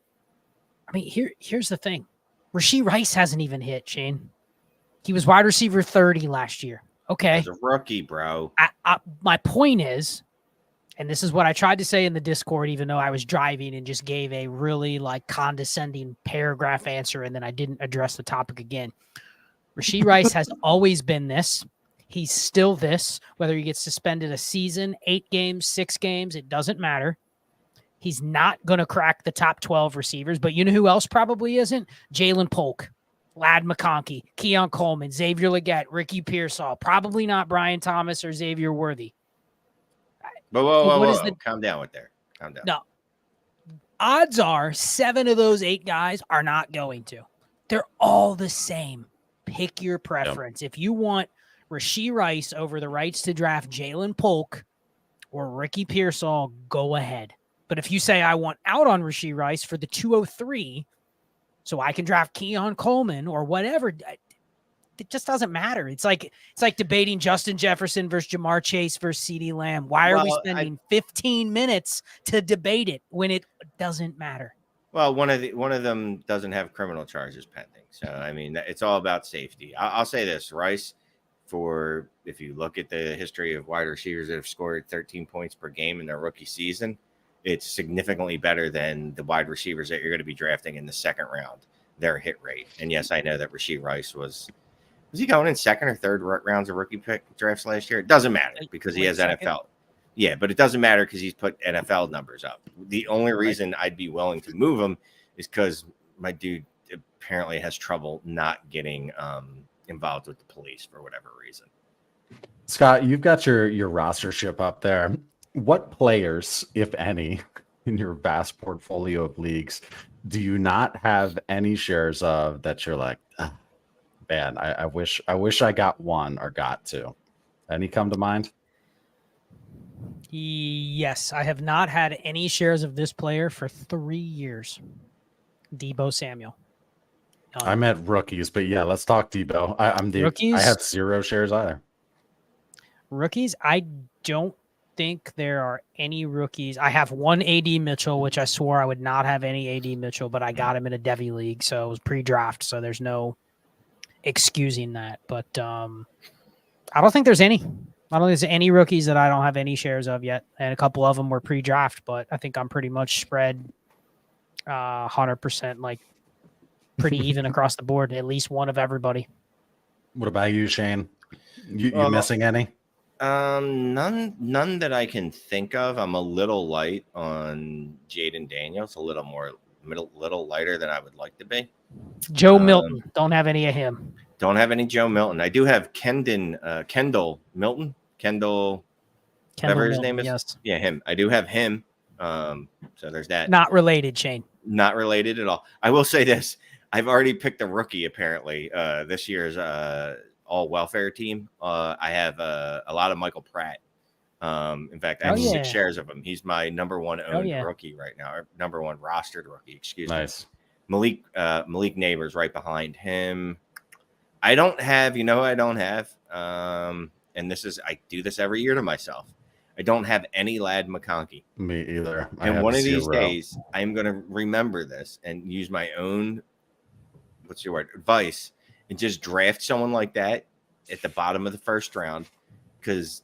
I mean, here's the thing. Rashid Rice hasn't even hit, Shane. He was wide receiver 30 last year. Okay. As a rookie, bro. My point is, and this is what I tried to say in the Discord, even though I was driving and just gave a really condescending paragraph answer, and then I didn't address the topic again. Rashid Rice has always been this. He's still this, whether he gets suspended a season, 8 games, 6 games, it doesn't matter. He's not going to crack the top 12 receivers, but you know who else probably isn't? Jalen Polk, Lad McConkey, Keon Coleman, Xavier Legette, Ricky Pearsall, probably not Brian Thomas or Xavier Worthy. Whoa. Calm down with there. Calm down. No. Odds are 7 of those 8 guys are not going to. They're all the same. Pick your preference. Yep. If you want Rashid Rice over the rights to draft Jalen Polk or Ricky Pearsall, go ahead. But if you say I want out on Rashid Rice for the 203 so I can draft Keon Coleman or whatever, it just doesn't matter. It's like debating Justin Jefferson versus Jamar Chase versus CeeDee Lamb. Why are we spending 15 minutes to debate it when it doesn't matter? Well, one of them doesn't have criminal charges pending. So, I mean, it's all about safety. I'll say this, Rice, if you look at the history of wide receivers that have scored 13 points per game in their rookie season, it's significantly better than the wide receivers that you're going to be drafting in the second round, their hit rate. And yes, I know that Rashid Rice was he going in second or third rounds of rookie pick drafts last year? It doesn't matter because he has NFL. Yeah, but it doesn't matter because he's put NFL numbers up. The only reason I'd be willing to move him is because my dude apparently has trouble not getting involved with the police for whatever reason. Scott, you've got your rostership up there. What players, if any, in your vast portfolio of leagues, do you not have any shares of that you're like, man, I wish I got one or got two? Any come to mind? Yes, I have not had any shares of this player for 3 years. Debo Samuel. I meant rookies, but yeah, let's talk Debo. Rookies? I have 0 shares either. Rookies, I don't think there are any rookies. I have one AD Mitchell, which I swore I would not have any AD Mitchell, but I got him in a Devy league, so it was pre-draft, so there's no excusing that. But I don't think there's any. I don't think there's any rookies that I don't have any shares of yet, and a couple of them were pre-draft, but I think I'm pretty much spread 100%, pretty even across the board, at least one of everybody. What about you, Shane? You missing any? None that I can think of. I'm a little light on Jaden Daniels, a little lighter than I would like to be. Joe Milton, don't have any of him. Don't have any Joe Milton. I do have Kendall Milton. Kendall whatever his name is. Yes. Yeah, him. I do have him. So there's that. Not related, Shane. Not related at all. I will say this. I've already picked a rookie, apparently, this year's all welfare team. I have a lot of Michael Pratt. In fact, I have 6 shares of him. He's my number 1 owned rookie right now, or number 1 rostered rookie. Excuse me. Nice. Malik Neighbors right behind him. I don't have, who I don't have. And I do this every year to myself. I don't have any Lad McConkey. Me either. And one of these days, I'm going to remember this and use my own, advice, and just draft someone like that at the bottom of the first round, because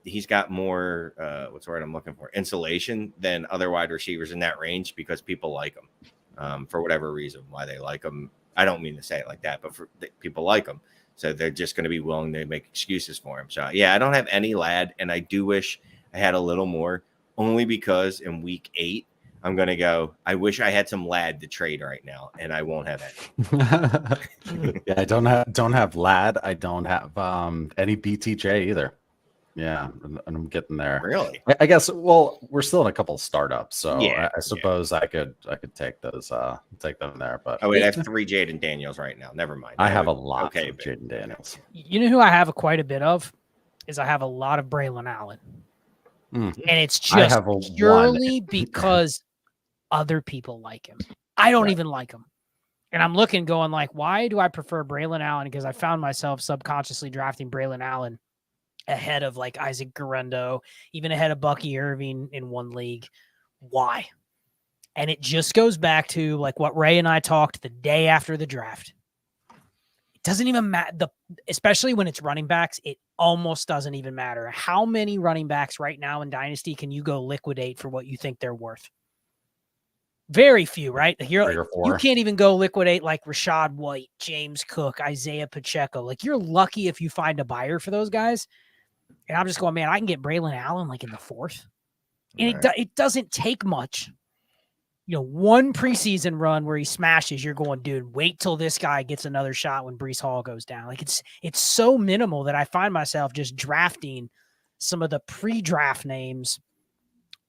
he's got more, I'm looking for, insulation than other wide receivers in that range, because people like him for whatever reason, why they like him. I don't mean to say it like that, but people like him. So they're just going to be willing to make excuses for him. So, yeah, I don't have any Ladd, and I do wish I had a little more, only because in week 8, I'm going to go, I wish I had some Ladd to trade right now, and I won't have any. Yeah, I don't have Ladd. I don't have any BTJ either. Yeah, and I'm getting there. Really? I guess. Well, we're still in a couple of startups, so Yeah, I suppose I could take those, take them there. But oh wait, I have 3 Jaden Daniels right now. Never mind. I have a lot of Jaden Daniels. You know who I have quite a bit of? Is I have a lot of Braylon Allen. And it's just purely because other people like him. I don't even like him. And I'm looking, going like, why do I prefer Braylon Allen? Because I found myself subconsciously drafting Braylon Allen ahead of like Isaac Guerrero, even ahead of Bucky Irving in one league. Why? And it just goes back to like what Ray and I talked the day after the draft. It doesn't even matter. Especially when it's running backs, it almost doesn't even matter. How many running backs right now in Dynasty can you go liquidate for what you think they're worth? Very few, right? Here, you can't even go liquidate like Rashad White, James Cook, Isaiah Pacheco. Like, you're lucky if you find a buyer for those guys. And I'm just going, man, I can get Braylon Allen like in the 4th. And it doesn't take much. You know, one preseason run where he smashes, you're going, dude, wait till this guy gets another shot when Breece Hall goes down. Like, it's so minimal that I find myself just drafting some of the pre-draft names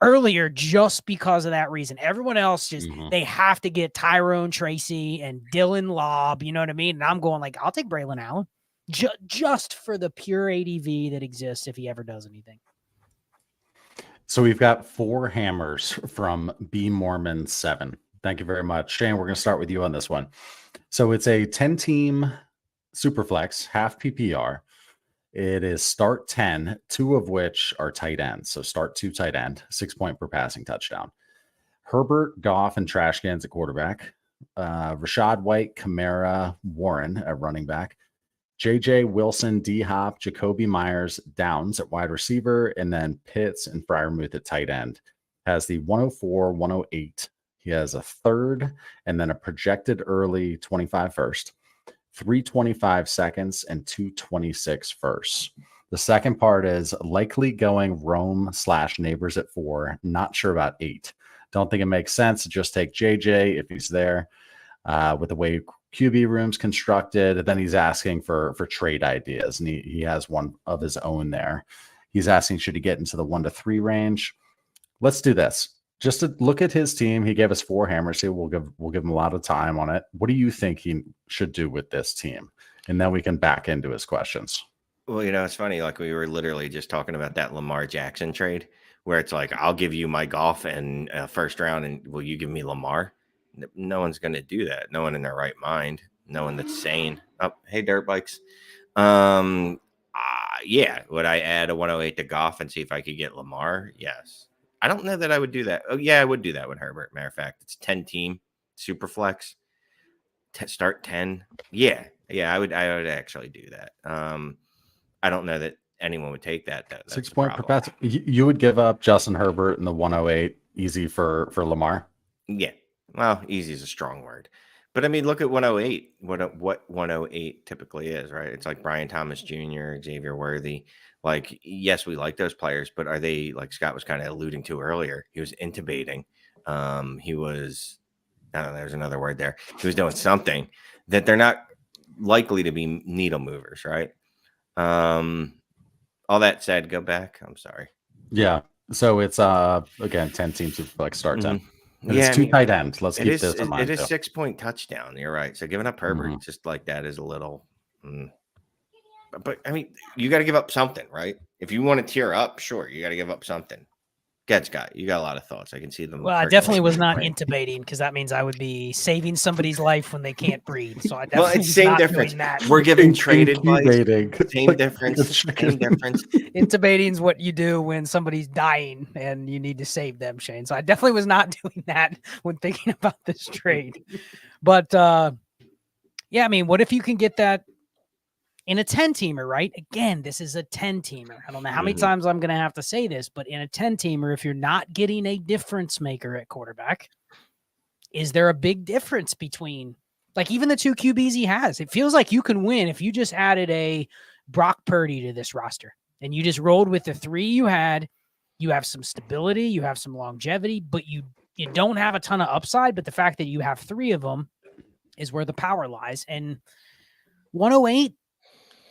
earlier just because of that reason. Everyone else just, they have to get Tyrone Tracy and Dylan Lobb, you know what I mean? And I'm going like, I'll take Braylon Allen just for the pure ADV that exists if he ever does anything. So we've got 4 hammers from B Mormon 7. Thank you very much. Shane, we're going to start with you on this one. So it's a 10-team Superflex, half PPR. It is start 10, 2 of which are tight ends. So start 2 tight end, 6 point per passing touchdown. Herbert, Goff, and trash cans at quarterback. Rashad White, Kamara, Warren at running back. JJ, Wilson, D-Hop, Jacoby Myers, Downs at wide receiver, and then Pitts and Freiermuth at tight end. Has the 104, 108. He has a 3rd and then a projected early 25 first. 325 seconds and 226 firsts. The second part is likely going Rome/neighbors at 4. Not sure about 8. Don't think it makes sense to just take JJ if he's there. With the way QB room's constructed, then he's asking for trade ideas, and he has one of his own there. He's asking, should he get into the 1 to 3 range? Let's do this. Just to look at his team, he gave us 4 hammers. So we'll give him a lot of time on it. What do you think he should do with this team? And then we can back into his questions. Well, you know, it's funny. Like, we were literally just talking about that Lamar Jackson trade, where it's like, I'll give you my Goff and first round, and will you give me Lamar? No one's going to do that. No one in their right mind. No one that's sane. Oh, hey, dirt bikes. Yeah. Would I add a 108 to Goff and see if I could get Lamar? Yes. I don't know that I would do that. Oh, yeah, I would do that with Herbert. Matter of fact, it's 10-team super flex. Start 10. Yeah, I would actually do that. I don't know that anyone would take that. That's 6 point per pass. You would give up Justin Herbert and the 108 easy for Lamar? Yeah. Well, easy is a strong word. But I mean, look at 108. What 108 typically is, right? It's like Brian Thomas Jr., Xavier Worthy. Like, yes, we like those players, but are they, like Scott was kind of alluding to earlier, he was intubating. He was, I don't know, there's another word there. He was doing something that they're not likely to be needle movers, right? All that said, go back. I'm sorry. Yeah. So it's again 10 teams to like start 10. And Yeah, it's 2 tight ends. Let's keep this in mind. It is 6 point touchdown. You're right. So giving up Herbert just like that is a little. But I mean, you got to give up something, right? If you want to tear up, sure, you got to give up something. Get Scott, you got a lot of thoughts. I can see them. Well, I definitely was not intubating because that means I would be saving somebody's life when they can't breathe. So I definitely it's same difference. We're giving trade advice. Same difference. Same difference. Intubating is what you do when somebody's dying and you need to save them, Shane. So I definitely was not doing that when thinking about this trade. But yeah, I mean, what if you can get that in a 10-teamer, right? Again, this is a 10-teamer. I don't know how many times I'm going to have to say this, but in a 10-teamer, if you're not getting a difference maker at quarterback, is there a big difference between Like even the 2 QBs he has, it feels like you can win if you just added a Brock Purdy to this roster and you just rolled with the 3 you had. You have some stability, you have some longevity, but you don't have a ton of upside. But the fact that you have 3 of them is where the power lies. And 108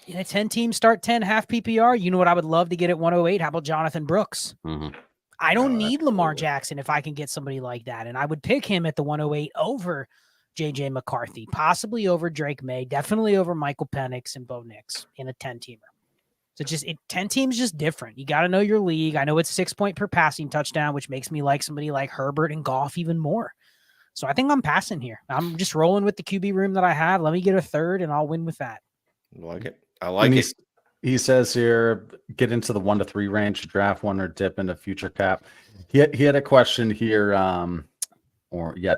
in a 10-team start 10 half PPR. You know what I would love to get at 108? How about Jonathan Brooks? Mm-hmm. I don't need Lamar Jackson if I can get somebody like that. And I would pick him at the 108 over JJ McCarthy, possibly over Drake May, definitely over Michael Penix and Bo Nix in a 10-teamer. So 10 teams just different. You got to know your league. I know it's 6 point per passing touchdown, which makes me like somebody like Herbert and Goff even more. So I think I'm passing here. I'm just rolling with the QB room that I have. Let me get a 3rd and I'll win with that. I like it. I like it. He says here, get into the 1 to 3 range, draft one or dip into future cap. He had a question here,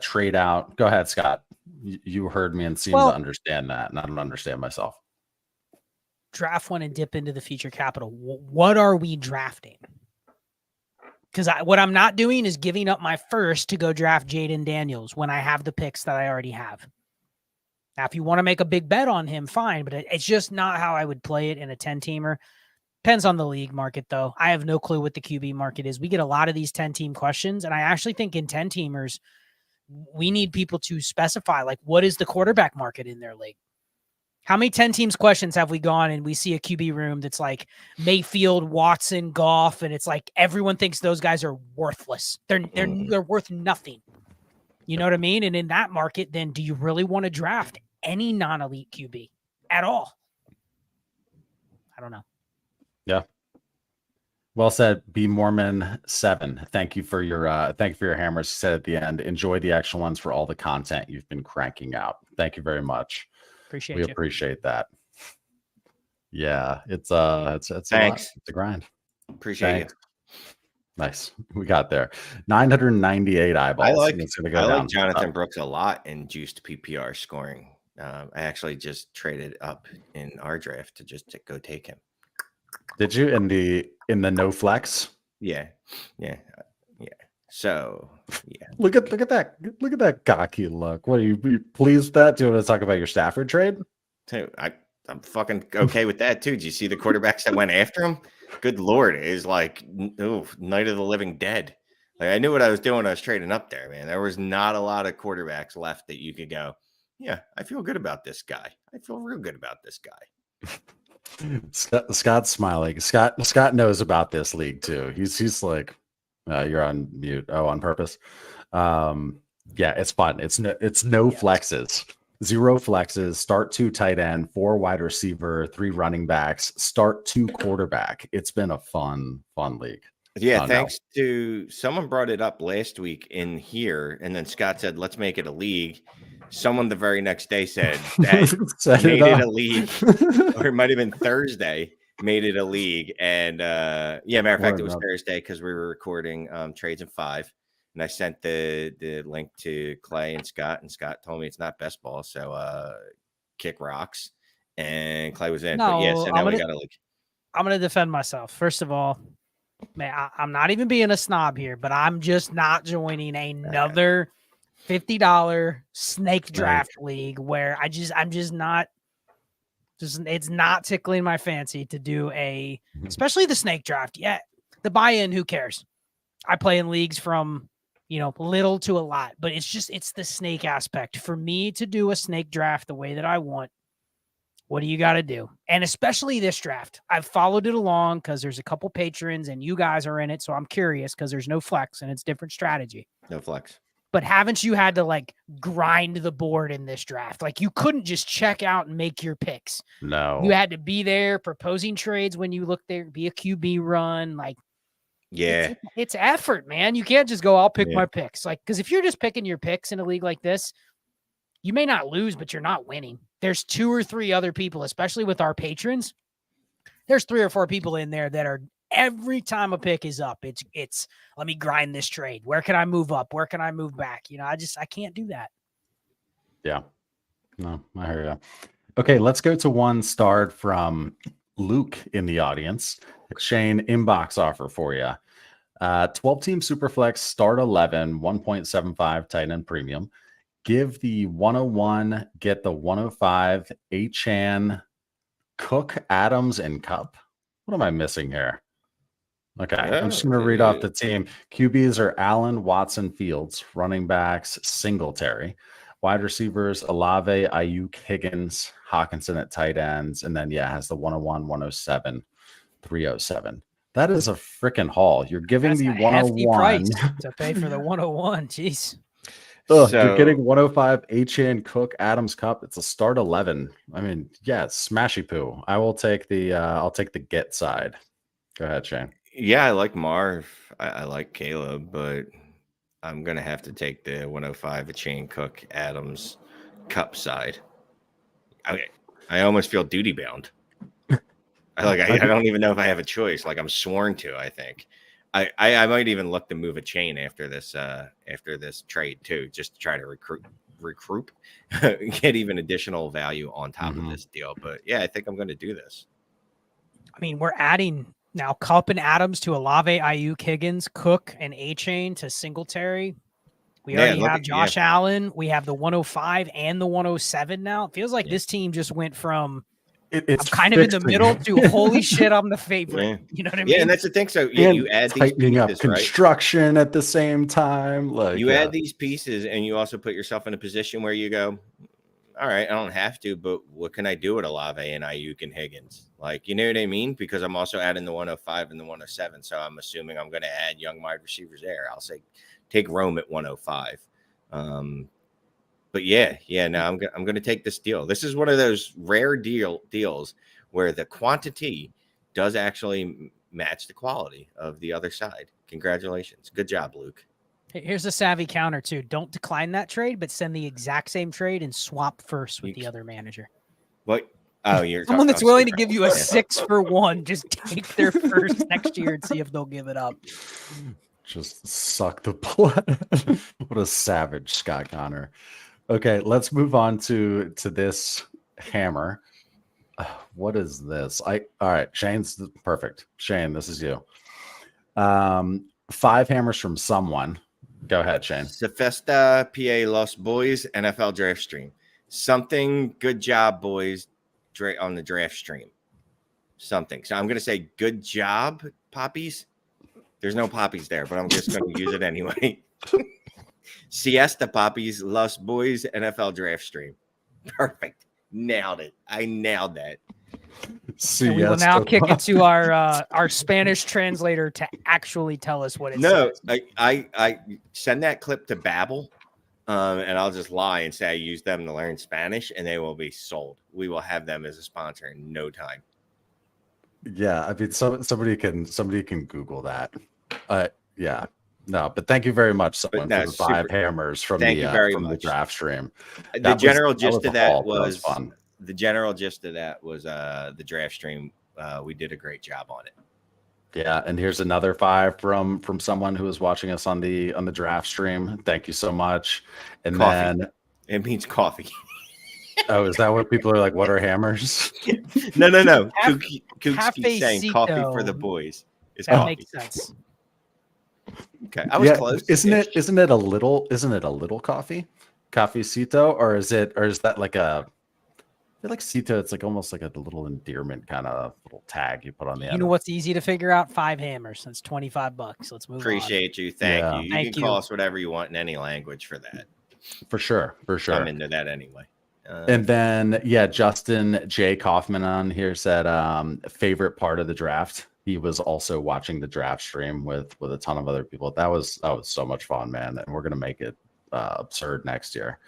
trade out. Go ahead, Scott. You heard me and seemed to understand that, and I don't understand myself. Draft one and dip into the future capital. What are we drafting? Because what I'm not doing is giving up my 1st to go draft Jaden Daniels when I have the picks that I already have. Now, if you want to make a big bet on him, fine, but it's just not how I would play it in a 10-teamer. Depends on the league market, though. I have no clue what the QB market is. We get a lot of these 10-team questions, and I actually think in 10-teamers, we need people to specify, like, what is the quarterback market in their league? How many 10 teams questions have we gone and we see a QB room that's like Mayfield, Watson, Goff, and it's like everyone thinks those guys are worthless. They're worth nothing. You know what I mean? And in that market, then do you really want to draft any non-elite QB at all? I don't know. Yeah. Well said. B Mormon 7. Thank you for your hammers. He said at the end, enjoy the extra ones for all the content you've been cranking out. Thank you very much. We appreciate that. Yeah, it's Thanks. A lot. It's a grind. Appreciate it. Nice. We got there. 998 eyeballs. I like Jonathan Brooks a lot in juiced PPR scoring. I actually just traded up in our draft to go take him. Did you in the no flex? Yeah. So yeah. Look at that cocky look. What are you pleased with that? Do you want to talk about your Stafford trade? I'm fucking okay with that too. Did you see the quarterbacks that went after him? Good Lord, it is like Night of the Living Dead. Like I knew what I was doing. I was trading up there, man. There was not a lot of quarterbacks left that you could go, yeah, I feel good about this guy. I feel real good about this guy. Scott's smiling. Scott knows about this league too. He's like, you're on mute. Oh, on purpose. Yeah, it's fun. It's no flexes. 0 flexes, start 2 tight end, 4 wide receiver, 3 running backs, start 2 quarterback. It's been a fun league. Yeah, thanks to someone brought it up last week in here, and then Scott said, let's make it a league. Someone the very next day said that made it a league, or it might have been Thursday, made it a league. And matter of fact, it was Thursday because we were recording Trades in 5. And I sent the link to Clay and Scott told me it's not best ball, so kick rocks. And Clay was in. No, but yeah, so now we got to look. I'm going to defend myself. First of all, man, I'm not even being a snob here, but I'm just not joining another $50 snake draft league where I'm just not. It's not tickling my fancy to do especially the snake draft. Yeah, the buy-in, who cares? I play in leagues from little to a lot, but it's the snake aspect. For me to do a snake draft the way that I want, what do you got to do? And especially this draft, I've followed it along because there's a couple patrons and you guys are in it. So I'm curious because there's no flex and it's different strategy. No flex. But haven't you had to like grind the board in this draft? Like you couldn't just check out and make your picks. No. You had to be there proposing trades when you look there, be a QB run. Like, yeah, it's effort, man. You can't just go, I'll pick my picks. Like, because if you're just picking your picks in a league like this, you may not lose, but you're not winning. There's 2 or 3 other people, especially with our patrons. There's 3 or 4 people in there that are every time a pick is up. It's let me grind this trade. Where can I move up? Where can I move back? I can't do that. Yeah. No, I hear you. Okay, let's go to one starred from Luke in the audience. Shane, inbox offer for you. 12-team Superflex, start 11, 1.75 tight end premium. give the 101, get the 105, Achan, Cook, Adams, and Cup. What am I missing here? Okay, I'm just going to read off the team. QBs are Allen, Watson, Fields. Running backs, Singletary. Wide receivers, Olave, Ayuk, Higgins, Hawkinson at tight ends. And then, has the 101, 107, 307. That is a freaking haul. You're giving That's the a hefty 101 price to pay for the 101. Jeez. You're getting 105, Achan, Cook, Adams, Cup. It's a start 11. I mean, smashy poo. I will take the I'll take the get side. Go ahead, Shane. Yeah, I like Marv. I like Caleb, but I'm gonna have to take the 105, Achan, Cook, Adams, Cup side. I almost feel duty bound. I don't even know if I have a choice. Like I'm sworn to. I think I might even look to move a chain after this trade too, just to try to recruit, get even additional value on top of this deal. But yeah, I think I'm going to do this. I mean, we're adding now Cup and Adams to Olave, Ayuk, Higgins, Cook, and A-Chain to Singletary. We already have Josh Allen. We have the 105 and the 107 now. It feels like this team just went from it's kind of in the middle to holy shit, I'm the favorite. Yeah. You know what I mean? Yeah, and that's the thing. So you add these pieces, construction at the same time. Like you add these pieces, and you also put yourself in a position where you go, all right, I don't have to, but what can I do with Olave and Ayuk and Higgins? Like, you know what I mean? Because I'm also adding the 105 and the 107. So I'm assuming I'm going to add young wide receivers there. I'll say take Rome at 105. But no, I'm going to take this deal. This is one of those rare deals where the quantity does actually match the quality of the other side. Congratulations. Good job, Luke. Here's a savvy counter too. Don't decline that trade, but send the exact same trade and swap first with the other manager. What? Oh, you're someone that's willing to give you a 6-for-1. Just take their first next year and see if they'll give it up. Just suck the blood. What a savage, Scott Connor. Okay, let's move on to this hammer. What is this? All right, Shane's perfect. Shane, this is you. 5 hammers from someone. Go ahead, Shane. Sefesta, PA Los Boys, NFL Draft Stream. Something, good job, boys, on the draft stream. Something. So I'm going to say good job, Poppies. There's no Poppies there, but I'm just going to use it anyway. Siesta Poppies, Los Boys, NFL Draft Stream. Perfect. Nailed it. I nailed that. And we will now kick it to our Spanish translator to actually tell us what it says. I send that clip to Babbel, and I'll just lie and say I use them to learn Spanish, and they will be sold. We will have them as a sponsor in no time. Yeah, I mean, somebody can Google that. Yeah. No, but thank you very much, someone, for the 5 hammers from the draft stream. The general gist of that was fun. The general gist of that was the draft stream. We did a great job on it. Yeah, and here's another 5 from someone who was watching us on the draft stream. Thank you so much. And coffee. Then it means coffee. Oh, is that what people are like? What are hammers? No. Kooks keeps saying coffee for the boys. That makes sense. Okay, I was close. Isn't it a little coffee? Cafecito, or is that like a? I feel like Cito, it's like almost like a little endearment kind of little tag you put on the end. You know what's easy to figure out? 5 hammers. That's $25. Let's move on. Appreciate you. Thank you. You can call us whatever you want in any language for that. For sure. I'm into that anyway. And then, Justin J. Kaufman on here said favorite part of the draft. He was also watching the draft stream with a ton of other people. That was so much fun, man. And we're going to make it absurd next year.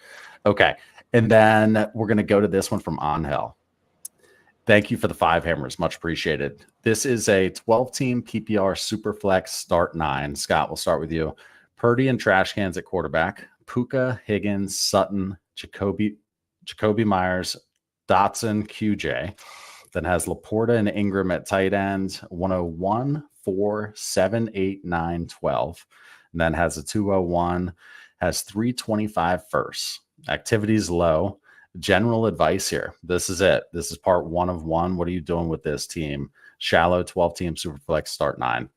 Okay. And then we're going to go to this one from Angel. Thank you for the 5 hammers. Much appreciated. This is a 12-team PPR Superflex start 9. Scott, we'll start with you. Purdy and trash cans at quarterback. Puka, Higgins, Sutton, Jacoby Myers, Dotson, QJ. Then has Laporta and Ingram at tight end, 101, 4, 7, 8, 9, 12. And then has a 201, has 325 first. Activities low. General advice here. This is it. This is part 1 of 1. What are you doing with this team? Shallow 12-team Superflex start 9.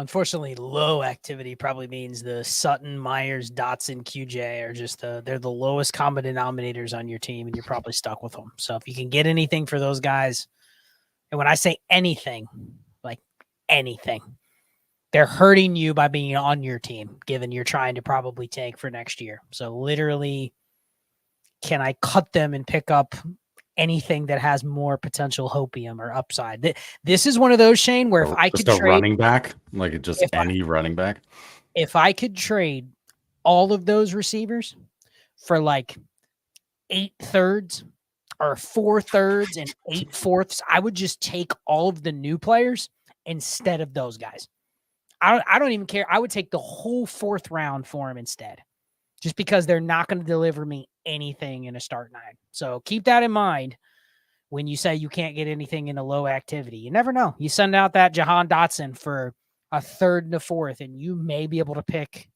Unfortunately, low activity probably means the Sutton, Myers, Dotson, QJ are just they're the lowest common denominators on your team, and you're probably stuck with them. So if you can get anything for those guys, and when I say anything, like anything, they're hurting you by being on your team, given you're trying to probably tank for next year. So literally, can I cut them and pick up anything that has more potential hopium or upside? This is one of those, Shane, where if I could just a trade running back, like just any running back. If I could trade all of those receivers for like 8/3 or 4/3 and 8/4, I would just take all of the new players instead of those guys. I don't even care. I would take the whole 4th round for him instead, just because they're not going to deliver me anything in a start 9. So keep that in mind when you say you can't get anything in a low activity. You never know. You send out that Jahan Dotson for a 3rd and a 4th, and you may be able to pick.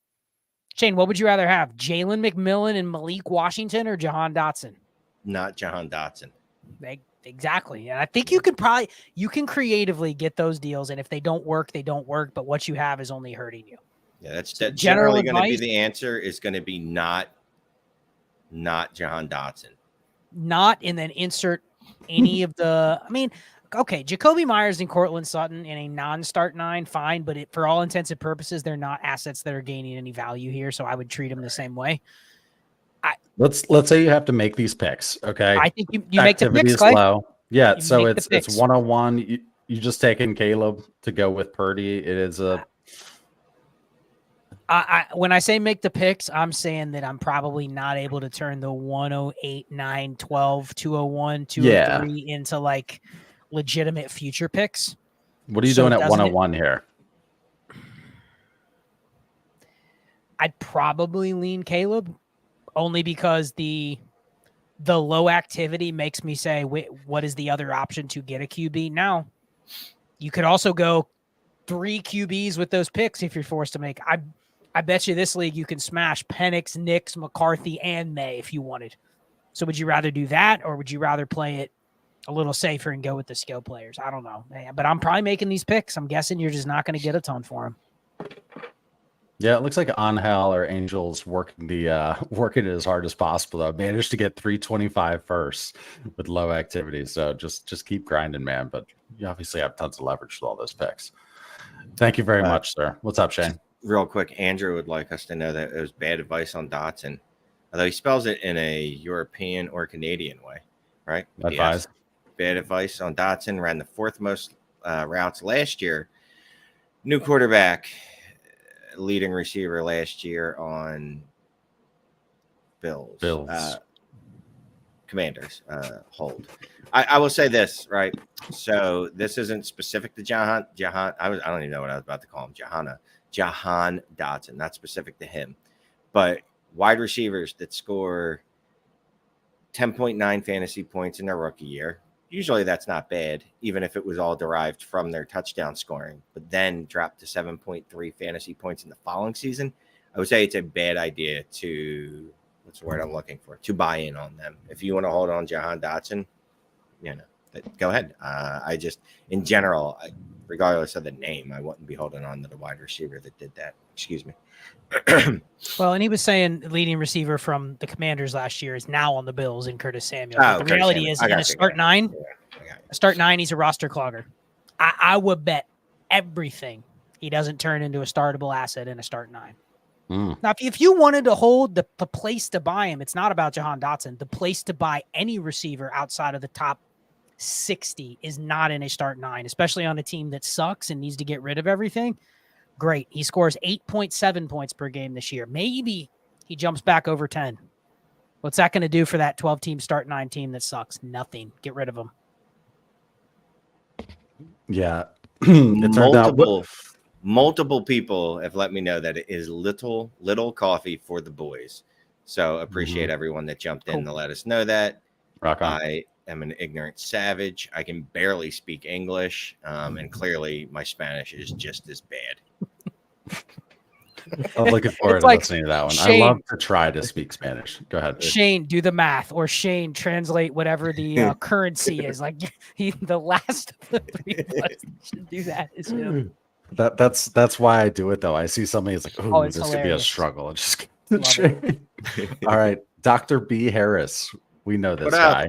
Shane, what would you rather have? Jalen McMillan and Malik Washington or Jahan Dotson? Not Jahan Dotson. Exactly. And I think you can creatively get those deals. And if they don't work, they don't work. But what you have is only hurting you. Yeah, that's generally going to be the answer. Is going to be not Jahan Dotson. Not, and then insert any of the. I mean, okay, Jacoby Myers and Cortland Sutton in a non-start 9, fine. But for all intents and purposes, they're not assets that are gaining any value here. So I would treat them the same way. Let's say you have to make these picks. Okay, I think you make the picks, is low. Yeah, so it's 101. You just taking Caleb to go with Purdy. It is a. When I say make the picks, I'm saying that I'm probably not able to turn the 108, 9, 12, 201, 203 into like legitimate future picks. What are you doing at 101 here? I'd probably lean Caleb, only because the low activity makes me say, wait, what is the other option to get a QB? Now, you could also go 3 QBs with those picks if you're forced to make. I bet you this league you can smash Penix, Nix, McCarthy, and May if you wanted. So would you rather do that, or would you rather play it a little safer and go with the skill players? I don't know, man, but I'm probably making these picks. I'm guessing you're just not going to get a ton for them. Yeah, it looks like Angel or Angel's working it as hard as possible. Though managed to get 325 first with low activity. So just keep grinding, man. But you obviously have tons of leverage with all those picks. Thank you very much, sir. What's up, Shane? Real quick, Andrew would like us to know that it was bad advice on Dotson, although he spells it in a European or Canadian way, right? Advice. Bad advice on Dotson. Ran the 4th most routes last year. New quarterback. Leading receiver last year on Bills. Commanders hold. I will say this, right? So this isn't specific to Jahan. I don't even know what I was about to call him. Jahan Dotson, not specific to him. But wide receivers that score 10.9 fantasy points in their rookie year. Usually that's not bad, even if it was all derived from their touchdown scoring, but then dropped to 7.3 fantasy points in the following season. I would say it's a bad idea to, what's the word I'm looking for, to buy in on them. If you want to hold on Jahan Dotson, go ahead. I just, in general, regardless of the name, I wouldn't be holding on to the wide receiver that did that. Excuse me. Well, and he was saying leading receiver from the Commanders last year is now on the Bills in Curtis Samuel. The reality is, in a start 9, he's a roster clogger. I would bet everything he doesn't turn into a startable asset in a start 9. Now, if you wanted to hold the place to buy him, it's not about Jahan Dotson. The place to buy any receiver outside of the top 60 is not in a start 9, especially on a team that sucks and needs to get rid of everything. Great. He scores 8.7 points per game this year. Maybe he jumps back over 10. What's that going to do for that 12-team start 9 team that sucks? Nothing. Get rid of him. Yeah. Multiple people have let me know that it is little coffee for the boys. So appreciate everyone that jumped in to let us know that. Rock on. I am an ignorant savage. I can barely speak English, and clearly my Spanish is just as bad. I'm looking forward to listening to that one. Shane, I love to try to speak Spanish. Go ahead. Shane, do the math, or Shane, translate whatever the currency is. Like the last of the 3 should do that is him. That's why I do it though. I see something, it's like, Oh, oh, it's this could be a hilarious. struggle. And just Love it. all right, Dr. B Harris. We know this What up? guy.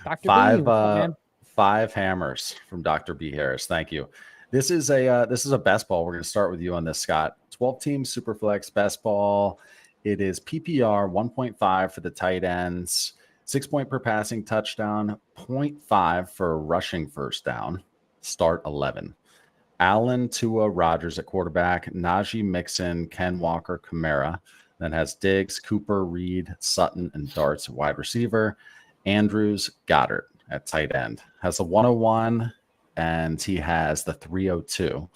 Dr. B, what's up, man? 5 hammers from Dr. B Harris. Thank you. This is a best ball. We're going to start with you on this, Scott. 12-team Superflex best ball. It is PPR 1.5 for the tight ends, 6 point per passing touchdown, 0.5 for a rushing first down. Start 11. Allen, Tua, Rodgers at quarterback, Najee, Mixon, Ken Walker, Kamara. Then has Diggs, Cooper, Reed, Sutton, and Darts at wide receiver. Andrews, Goddard at tight end. Has a 101, and he has the 302.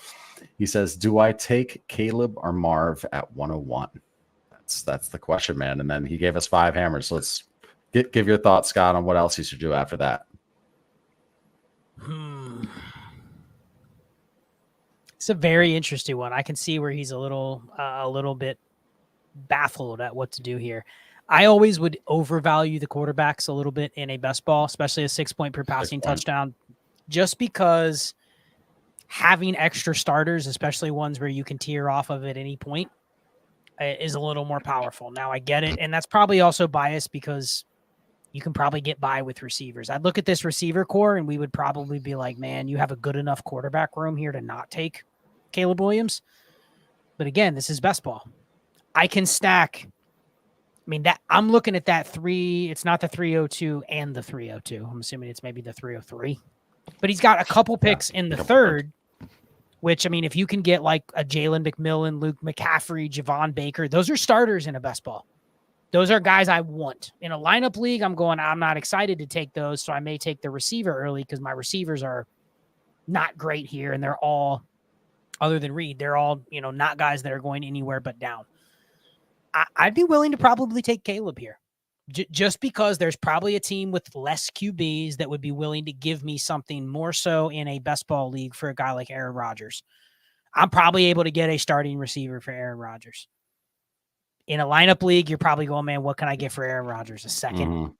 He says, do I take Caleb or Marv at 101? That's the question, man. And then he gave us 5 hammers. So let's give your thoughts, Scott, on what else he should do after that. It's a very interesting one. I can see where he's a little bit baffled at what to do here. I always would overvalue the quarterbacks a little bit in a best ball, especially a 6 point per passing touchdown, just because having extra starters, especially ones where you can tier off of at any point, is a little more powerful. Now I get it. And that's probably also biased because you can probably get by with receivers. I'd look at this receiver core and we would probably be like, man, you have a good enough quarterback room here to not take Caleb Williams. But again, this is best ball. I can stack. I mean, that I'm looking at that 3. It's not the 302 and the 302. I'm assuming it's maybe the 303. But he's got a couple picks in the third, which, I mean, if you can get like a Jalen McMillan, Luke McCaffrey, Javon Baker, those are starters in a best ball. Those are guys I want. In a lineup league, I'm not excited to take those, so I may take the receiver early because my receivers are not great here, and they're all, other than Reed, they're all, not guys that are going anywhere but down. I'd be willing to probably take Caleb here, just because there's probably a team with less QBs that would be willing to give me something more so in a best ball league for a guy like Aaron Rodgers. I'm probably able to get a starting receiver for Aaron Rodgers. In a lineup league, you're probably going, man, what can I get for Aaron Rodgers? A second. Mm-hmm.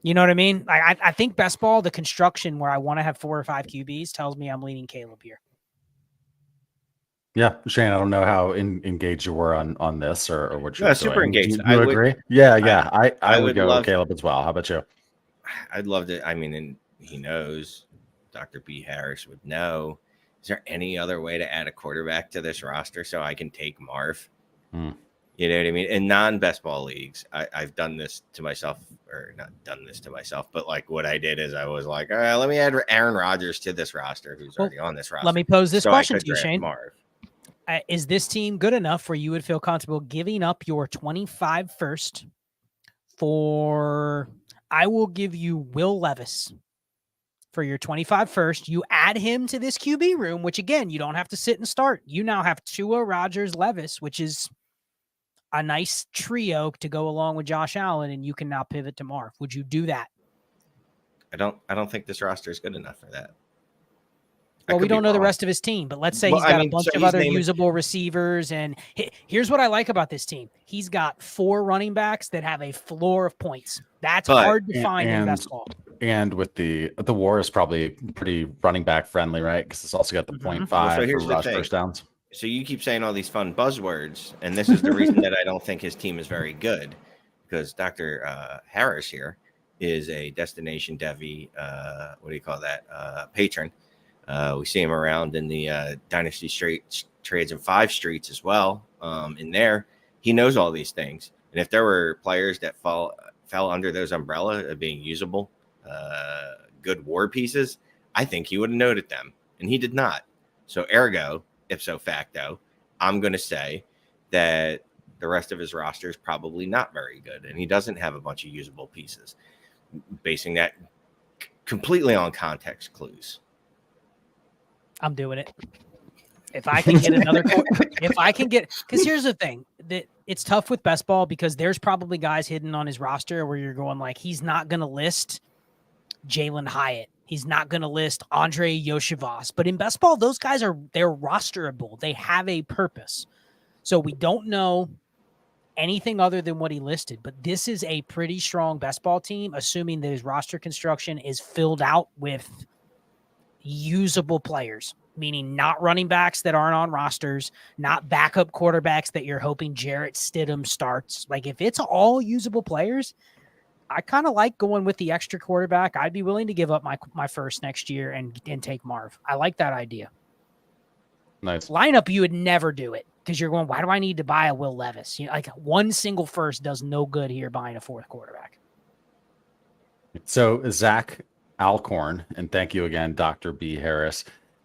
You know what I mean? I think best ball, the construction where I want to have 4 or 5 QBs tells me I'm leaning Caleb here. Yeah, Shane, I don't know how engaged you were on this or what you're super doing. engaged. You agree? Yeah. I would go with Caleb as well. How about you? I'd love to. I mean, and he knows, Dr. B Harris would know. Is there any other way to add a quarterback to this roster so I can take Marv? You know what I mean? In non-best ball leagues, I've done this to myself, or not done this to myself, but like what I did is I was like, all right, let me add Aaron Rodgers to this roster, who's already on this roster. Let me pose this question to you, Shane. Marv. Is this team good enough where you would feel comfortable giving up your 25 first for, I will give you Will Levis for your 25 first. You add him to this QB room, which again, you don't have to sit and start. You now have Tua, Rodgers, Levis, which is a nice trio to go along with Josh Allen, and you can now pivot to Marv. Would you do that? I don't think this roster is good enough for that. Well, we don't know the rest of his team, but let's say he's got a bunch of other usable receivers. And here's what I like about this team. He's got 4 running backs that have a floor of points. That's hard to find in best ball. And with the war is probably pretty running back friendly, right? Because it's also got the 0.5 for rush first downs. So you keep saying all these fun buzzwords, and this is the reason that I don't think his team is very good, because Dr. Harris here is a destination Devi, patron. We see him around in the Dynasty Trades and 5 streets as well. In there, he knows all these things. And if there were players that fell under those umbrella of being usable, good war pieces, I think he would have noted them, and he did not. So ergo, ipso facto, I'm going to say that the rest of his roster is probably not very good, and he doesn't have a bunch of usable pieces, basing that completely on context clues. I'm doing it. If I can get because here's the thing, that it's tough with best ball because there's probably guys hidden on his roster where you're going like, he's not going to list Jalen Hyatt. He's not going to list Andre Yoshivas. But in best ball, those guys they're rosterable. They have a purpose. So we don't know anything other than what he listed. But this is a pretty strong best ball team, assuming that his roster construction is filled out with usable players. meaning not running backs that aren't on rosters, not backup quarterbacks that you're hoping Jarrett Stidham starts. Like if it's all usable players, I kind of like going with the extra quarterback. I'd be willing to give up my first next year and take Marv. I like that idea. Nice. Lineup, you would never do it because you're going, why do I need to buy a Will Levis? You know, like one single first does no good here buying a fourth quarterback. So Zach Alcorn, and thank you again, Dr. B. Harris.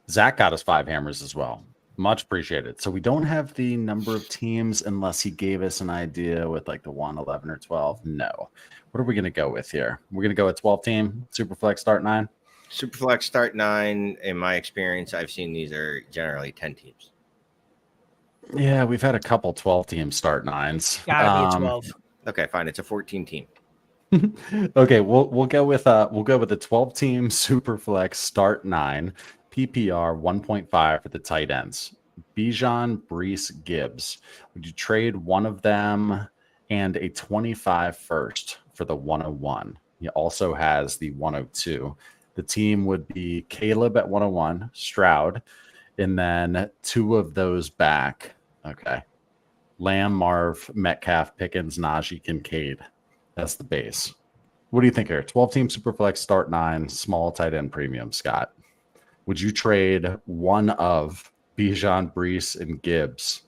Zach got us 5 hammers as well. Much appreciated. So we don't have the number of teams unless he gave us an idea with like the 1, 11, or 12. No. What are we going to go with here? We're going to go with 12 team, Superflex start 9. Superflex start 9. In my experience, I've seen these are generally 10 teams. Yeah, we've had a couple 12 team start 9s. Gotta be a 12. Okay, fine. It's a 14 team. Okay, we'll go with the 12 team Superflex start 9. PPR 1.5 for the tight ends. Bijan, Brees, Gibbs. Would you trade one of them and a 25 first for the 101? He also has the 102. The team would be Caleb at 101, Stroud, and then 2 of those back. Okay. Lamb, Marv, Metcalf, Pickens, Najee, Kincaid. That's the base. What do you think here? 12 team Superflex start 9, small tight end premium, Scott. Would you trade one of Bijan, Brees, and Gibbs?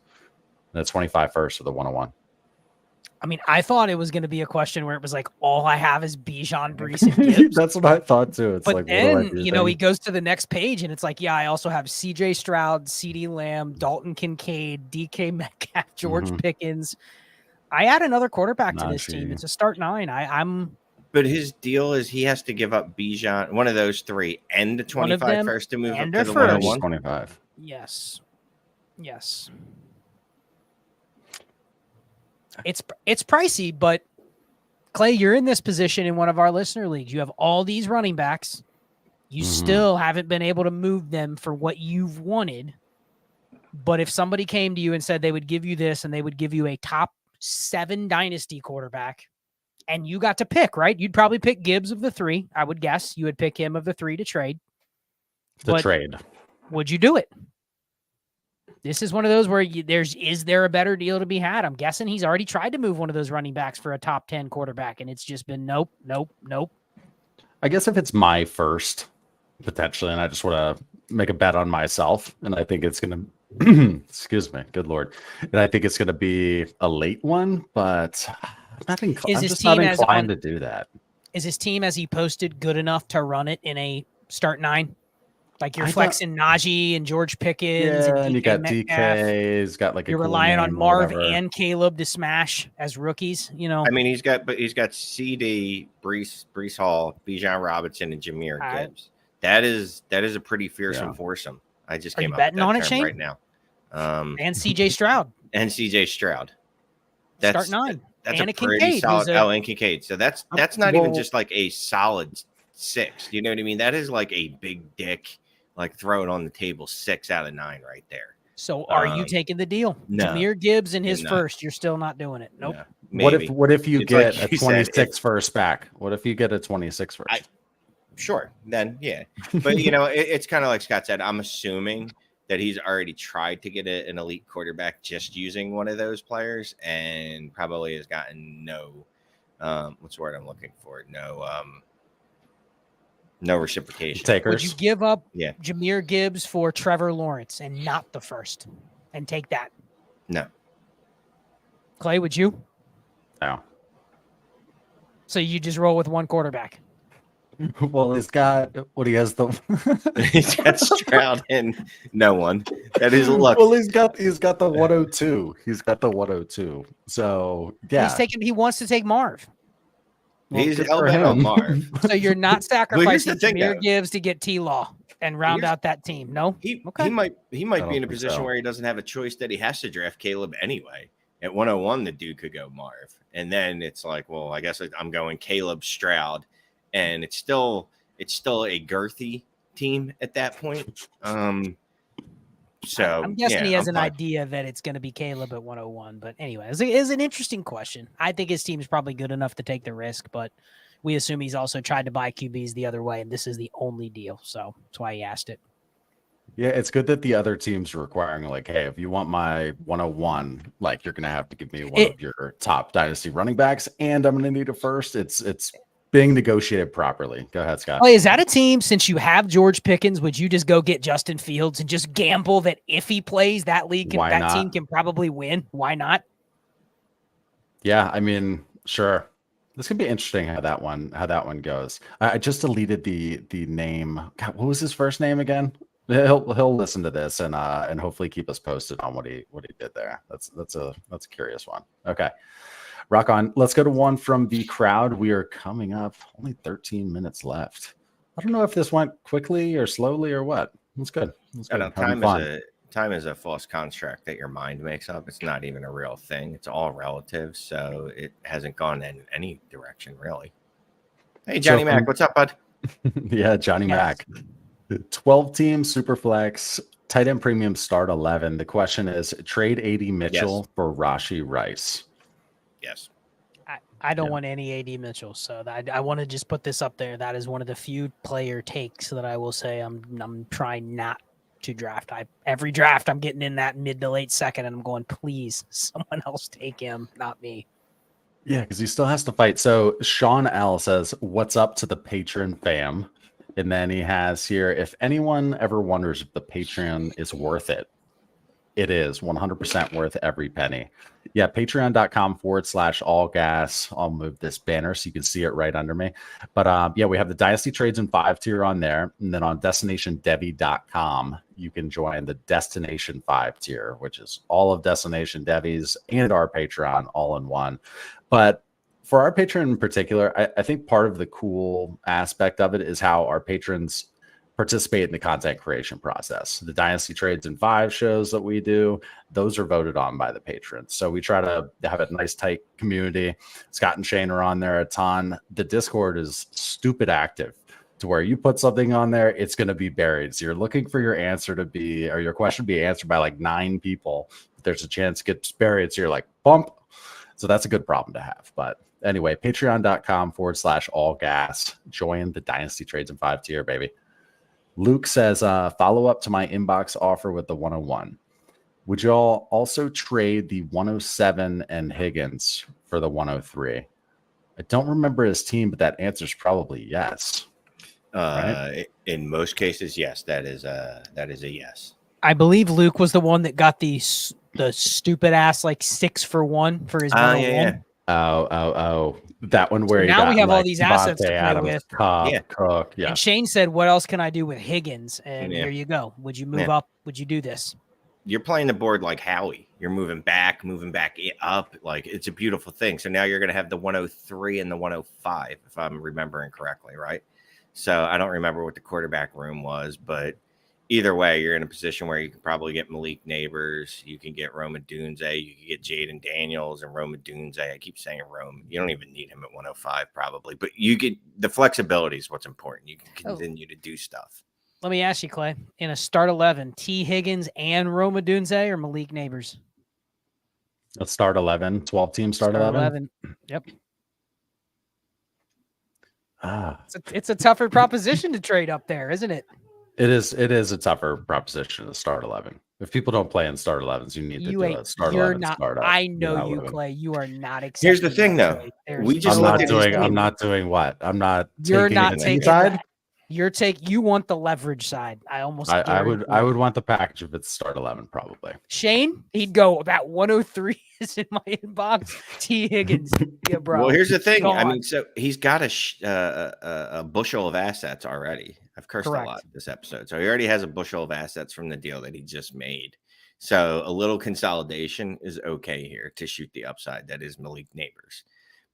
That's 25 first for the 101. I mean, I thought it was going to be a question where it was like, all I have is Bijan, Brees, and Gibbs. That's what I thought too. It's but like, then, he goes to the next page and it's like, yeah, I also have CJ Stroud, CeeDee Lamb, Dalton Kincaid, DK Metcalf, George Pickens. I add another quarterback to this team. It's a start 9. But his deal is he has to give up Bijan, one of those 3, and the 25 first to move up to the 101. 25. Yes. It's pricey, but Clay, you're in this position in one of our listener leagues. You have all these running backs. You still haven't been able to move them for what you've wanted. But if somebody came to you and said they would give you this and they would give you a top 7 dynasty quarterback, and you got to pick, right? You'd probably pick Gibbs of the 3. I would guess you would pick him of the 3 to trade. Trade. Would you do it? This is one of those where is there a better deal to be had? I'm guessing he's already tried to move one of those running backs for a top 10 quarterback, and it's just been nope. I guess if it's my first, potentially, and I just want to make a bet on myself, and I think it's going to, excuse me, good Lord. And I think it's going to be a late one, but I'm just not inclined to do that. Is his team, as he posted, good enough to run it in a start 9? Like you're flexing Najee and George Pickens, and you got DK. He's got like you're relying on Marv and Caleb to smash as rookies. I mean, he's got CD, Brees Hall, Bijan Robinson, and Jahmyr Gibbs. That is a pretty fearsome foursome. I just came up with that on it, Shane? Right now. And CJ Stroud. Start 9. That's a pretty solid. And Kincaid. So that's not even just like a solid 6. You know what I mean? That is like a big dick. Like throw it on the table, 6 out of 9 right there. So are you taking the deal? No. Jahmyr Gibbs in his first, you're still not doing it. Nope. No, what if you get like a 26 first back? What if you get a 26 first? Sure, then yeah. But it's kind of like Scott said. I'm assuming that he's already tried to get an elite quarterback just using one of those players, and probably has gotten no. What's the word I'm looking for? No reciprocation. Takers. Would you give up Jahmyr Gibbs for Trevor Lawrence and not the first and take that? No. Clay, would you? No. So you just roll with one quarterback? Well, he's got he's got Stroud and no one. That is luck. Well, he's got the 102. He's got the 102. So yeah, he wants to take Marv. Well, he's hell-bent on Marv. So you're not sacrificing Jahmyr Gibbs to get T-Law and round out that team. No, he might be in a position where he doesn't have a choice, that he has to draft Caleb anyway. At 101, the dude could go Marv, and then it's like, well, I guess I'm going Caleb, Stroud, and it's still a girthy team at that point. So I'm guessing he has an idea that it's going to be Caleb at 101. But anyway, it's an interesting question. I think his team is probably good enough to take the risk, but we assume he's also tried to buy QBs the other way, and this is the only deal. So that's why he asked it. Yeah, it's good that the other teams are requiring, like, hey, if you want my 101, like, you're gonna have to give me one of your top dynasty running backs, and I'm gonna need a first. It's being negotiated properly. Go ahead, Scott. Oh, is that a team, since you have George Pickens, would you just go get Justin Fields and just gamble that if he plays, that team can probably win? Why not? Yeah, I mean, sure. This could be interesting how that one goes. I just deleted the name. God, what was his first name again? He'll listen to this and hopefully keep us posted on what he did there. That's a curious one. Okay. Rock on. Let's go to one from the crowd. We are coming up. Only 13 minutes left. I don't know if this went quickly or slowly or what. It's good. It's good. Time is a false construct that your mind makes up. It's not even a real thing. It's all relative. So it hasn't gone in any direction, really. Hey, Johnny Mac, what's up, bud? Yeah, Johnny Mac. 12-team Superflex, tight end premium start 11. The question is, trade AD Mitchell for Rashid Rice. Yes. I don't want any AD Mitchell, so I want to just put this up there. That is one of the few player takes that I will say I'm trying not to draft. Every draft I'm getting in that mid to late second, and I'm going, please, someone else take him, not me. Yeah, because he still has to fight. So Sean L says, "What's up to the Patreon fam?" And then he has here, if anyone ever wonders if the Patreon is worth it, it is 100% worth every penny. Yeah, patreon.com/allgas. I'll move this banner so you can see it right under me. But yeah, we have the Dynasty Trades and 5 tier on there. And then on destinationdevi.com, you can join the Destination 5 tier, which is all of Destination Devi's and our Patreon all in one. But for our Patreon in particular, I think part of the cool aspect of it is how our patrons participate in the content creation process. The Dynasty Trades and 5 shows that we do, those are voted on by the patrons. So we try to have a nice, tight community. Scott and Shane are on there a ton. The Discord is stupid active to where you put something on there, it's going to be buried. So you're looking for your answer to be, or your question to be answered by like 9 people. There's a chance it gets buried. So you're like, bump. So that's a good problem to have. But anyway, patreon.com/allgas. Join the Dynasty Trades and 5 tier, baby. Luke says, follow up to my inbox offer with the 101. Would y'all also trade the 107 and Higgins for the 103? I don't remember his team, but that answer is probably yes. Right? In most cases, yes. That is a yes. I believe Luke was the one that got the stupid ass like 6 for 1 for his 101. Yeah. Oh, that one where so now we have all these assets to play Adams, with. Cook, yeah. And Shane said, "What else can I do with Higgins?" And here you go. Would you move up? Would you do this? You're playing the board like Howie. You're moving back up. Like, it's a beautiful thing. So now you're going to have the 103 and the 105, if I'm remembering correctly, right? So I don't remember what the quarterback room was, but either way, you're in a position where you can probably get Malik Neighbors. You can get Rome Odunze. You can get Jaden Daniels and Rome Odunze. I keep saying Rome. You don't even need him at 105 probably, but you get the flexibility is what's important. You can continue to do stuff. Let me ask you, Clay, in a start 11, T. Higgins and Rome Odunze or Malik Neighbors? Let's start 11, 12-team start 11. Yep. Ah, it's a tougher proposition to trade up there, isn't it? It is a tougher proposition to start 11. If people don't play in start 11s, you need to do a start 11. I know you, Clay. You are not accepting. Here's the thing, though. I'm not doing what? I'm not. You're not taking side. You want the leverage side. I would want the package if it's start 11, probably. Shane, he'd go about 103 is in my inbox. T. Higgins, yeah, bro. Well, here's the thing. I mean, so he's got a bushel of assets already. I've cursed a lot this episode. So he already has a bushel of assets from the deal that he just made. So a little consolidation is okay here to shoot the upside. That is Malik Neighbors.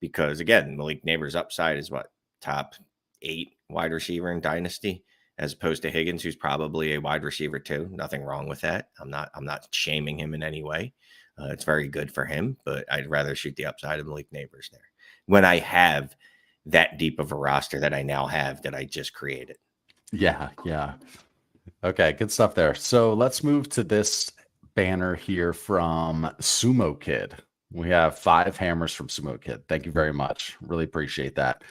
Because again, Malik Neighbors' upside is what? Top 8 wide receiver in Dynasty, as opposed to Higgins, who's probably a wide receiver too. Nothing wrong with that. I'm not shaming him in any way. It's very good for him, but I'd rather shoot the upside of Malik Neighbors there when I have that deep of a roster that I now have that I just created. Yeah. Okay, good stuff there. So let's move to this banner here from Sumo Kid. We have 5 hammers from Sumo Kid. Thank you very much. Really appreciate that.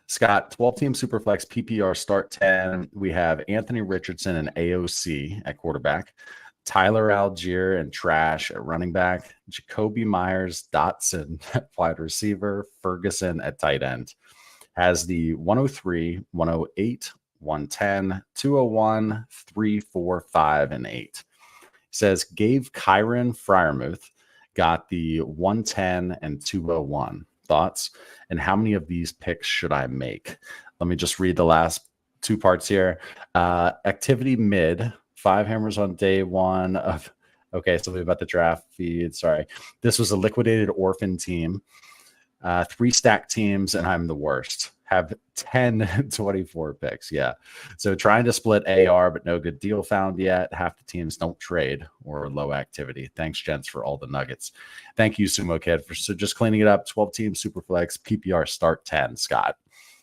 Scott, 12-team Superflex PPR start 10. We have Anthony Richardson and AOC at quarterback, Tyler Algier and Trash at running back, Jacoby Myers, Dotson at wide receiver, Ferguson at tight end. Has the 103, 108, 110, 201, 3, 4, 5, and 8. Says gave Kyron Fryermuth, got the 110 and 201. Thoughts? And how many of these picks should I make? Let me just read the last two parts here. Activity mid, 5 hammers on day 1 of. Okay, something about the draft feed. Sorry. This was a liquidated orphan team. 3 stack teams, and I'm the worst. Have 10 24 picks. Yeah. So trying to split AR, but no good deal found yet. Half the teams don't trade or low activity. Thanks, gents, for all the nuggets. Thank you, Sumo Kid, for just cleaning it up. 12-team Superflex PPR start 10. Scott,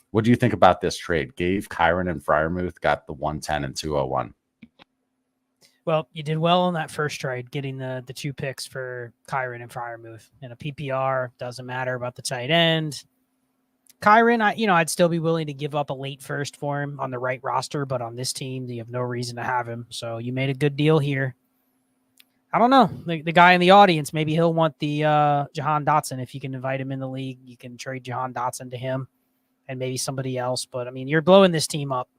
what do you think about this trade? Gave Kyron and Fryermuth, got the 110 and 201. Well, you did well on that first trade, getting the 2 picks for Kyron and Fryermuth. In a PPR, doesn't matter about the tight end. Kyron, I'd still be willing to give up a late first for him on the right roster, but on this team, you have no reason to have him. So you made a good deal here. I don't know. The guy in the audience, maybe he'll want the Jahan Dotson. If you can invite him in the league, you can trade Jahan Dotson to him and maybe somebody else. But, I mean, you're blowing this team up.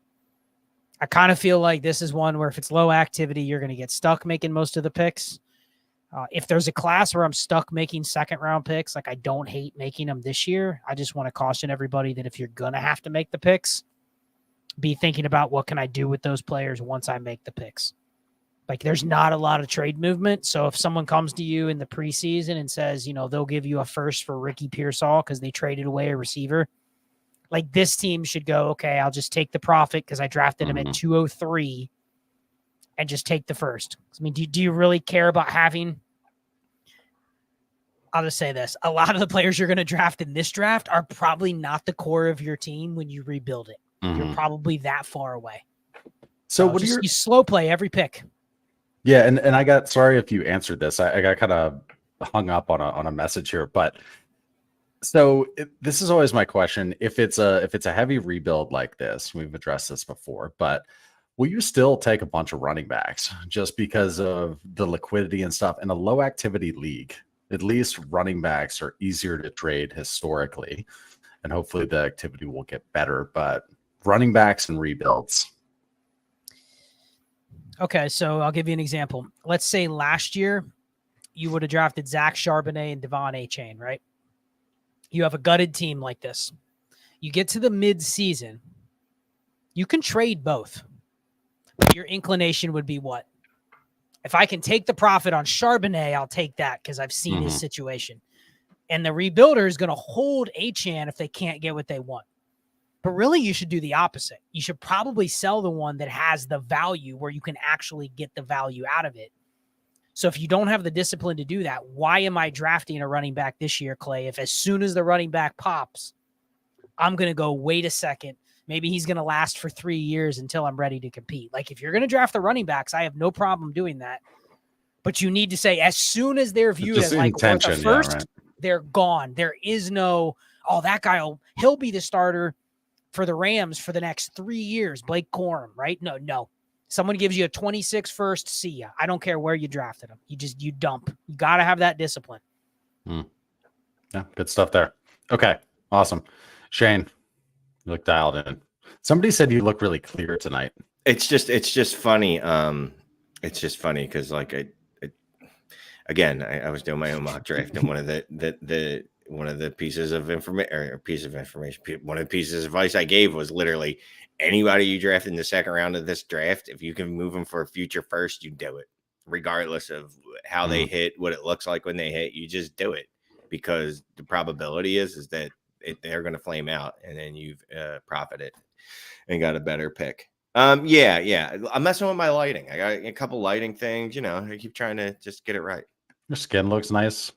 I kind of feel like this is one where if it's low activity, you're going to get stuck making most of the picks. If there's a class where I'm stuck making second-round picks, like I don't hate making them this year, I just want to caution everybody that if you're going to have to make the picks, be thinking about what can I do with those players once I make the picks. Like there's not a lot of trade movement. So if someone comes to you in the preseason and says, they'll give you a first for Ricky Pearsall because they traded away a receiver, like this team should go, okay, I'll just take the profit because I drafted him at 203 and just take the first. I mean, do you really care about having, I'll just say this, a lot of the players you're going to draft in this draft are probably not the core of your team when you rebuild it. You're probably that far away. So what you slow play every pick. Yeah, and I got, sorry if you answered this. I got kind of hung up on a message here, but so this is always my question. If it's a heavy rebuild like this, we've addressed this before, but will you still take a bunch of running backs just because of the liquidity and stuff in a low activity league? At least running backs are easier to trade historically, and hopefully the activity will get better, but running backs and rebuilds. Okay, so I'll give you an example. Let's say last year you would have drafted Zach Charbonnet and Devon A-Chain, right? You have a gutted team like this. You get to the mid-season, you can trade both. But your inclination would be what? If I can take the profit on Charbonnet, I'll take that because I've seen his situation. And the rebuilder is going to hold A-Chan if they can't get what they want. But really, you should do the opposite. You should probably sell the one that has the value where you can actually get the value out of it. So if you don't have the discipline to do that, why am I drafting a running back this year, Clay? If as soon as the running back pops, I'm going to go, wait a second, maybe he's going to last for 3 years until I'm ready to compete. Like if you're going to draft the running backs, I have no problem doing that. But you need to say as soon as they're viewed as like worth a first, they're gone. There is no, that guy, he'll be the starter for the Rams for the next 3 years. Blake Corum, right? No. Someone gives you a 26 first, see ya. I don't care where you drafted him. You dump. You got to have that discipline. Yeah, good stuff there. Okay, awesome. Shane, you look dialed in. Somebody said you look really clear tonight. It's just funny. It's just funny because like I was doing my own mock draft, and one of the pieces of advice I gave was literally anybody you draft in the second round of this draft, if you can move them for a future first, you do it, regardless of how they hit, what it looks like when they hit. You just do it because the probability is that they're going to flame out, and then you've profited and got a better pick. Yeah. I'm messing with my lighting. I got a couple lighting things. I keep trying to just get it right. Your skin looks nice.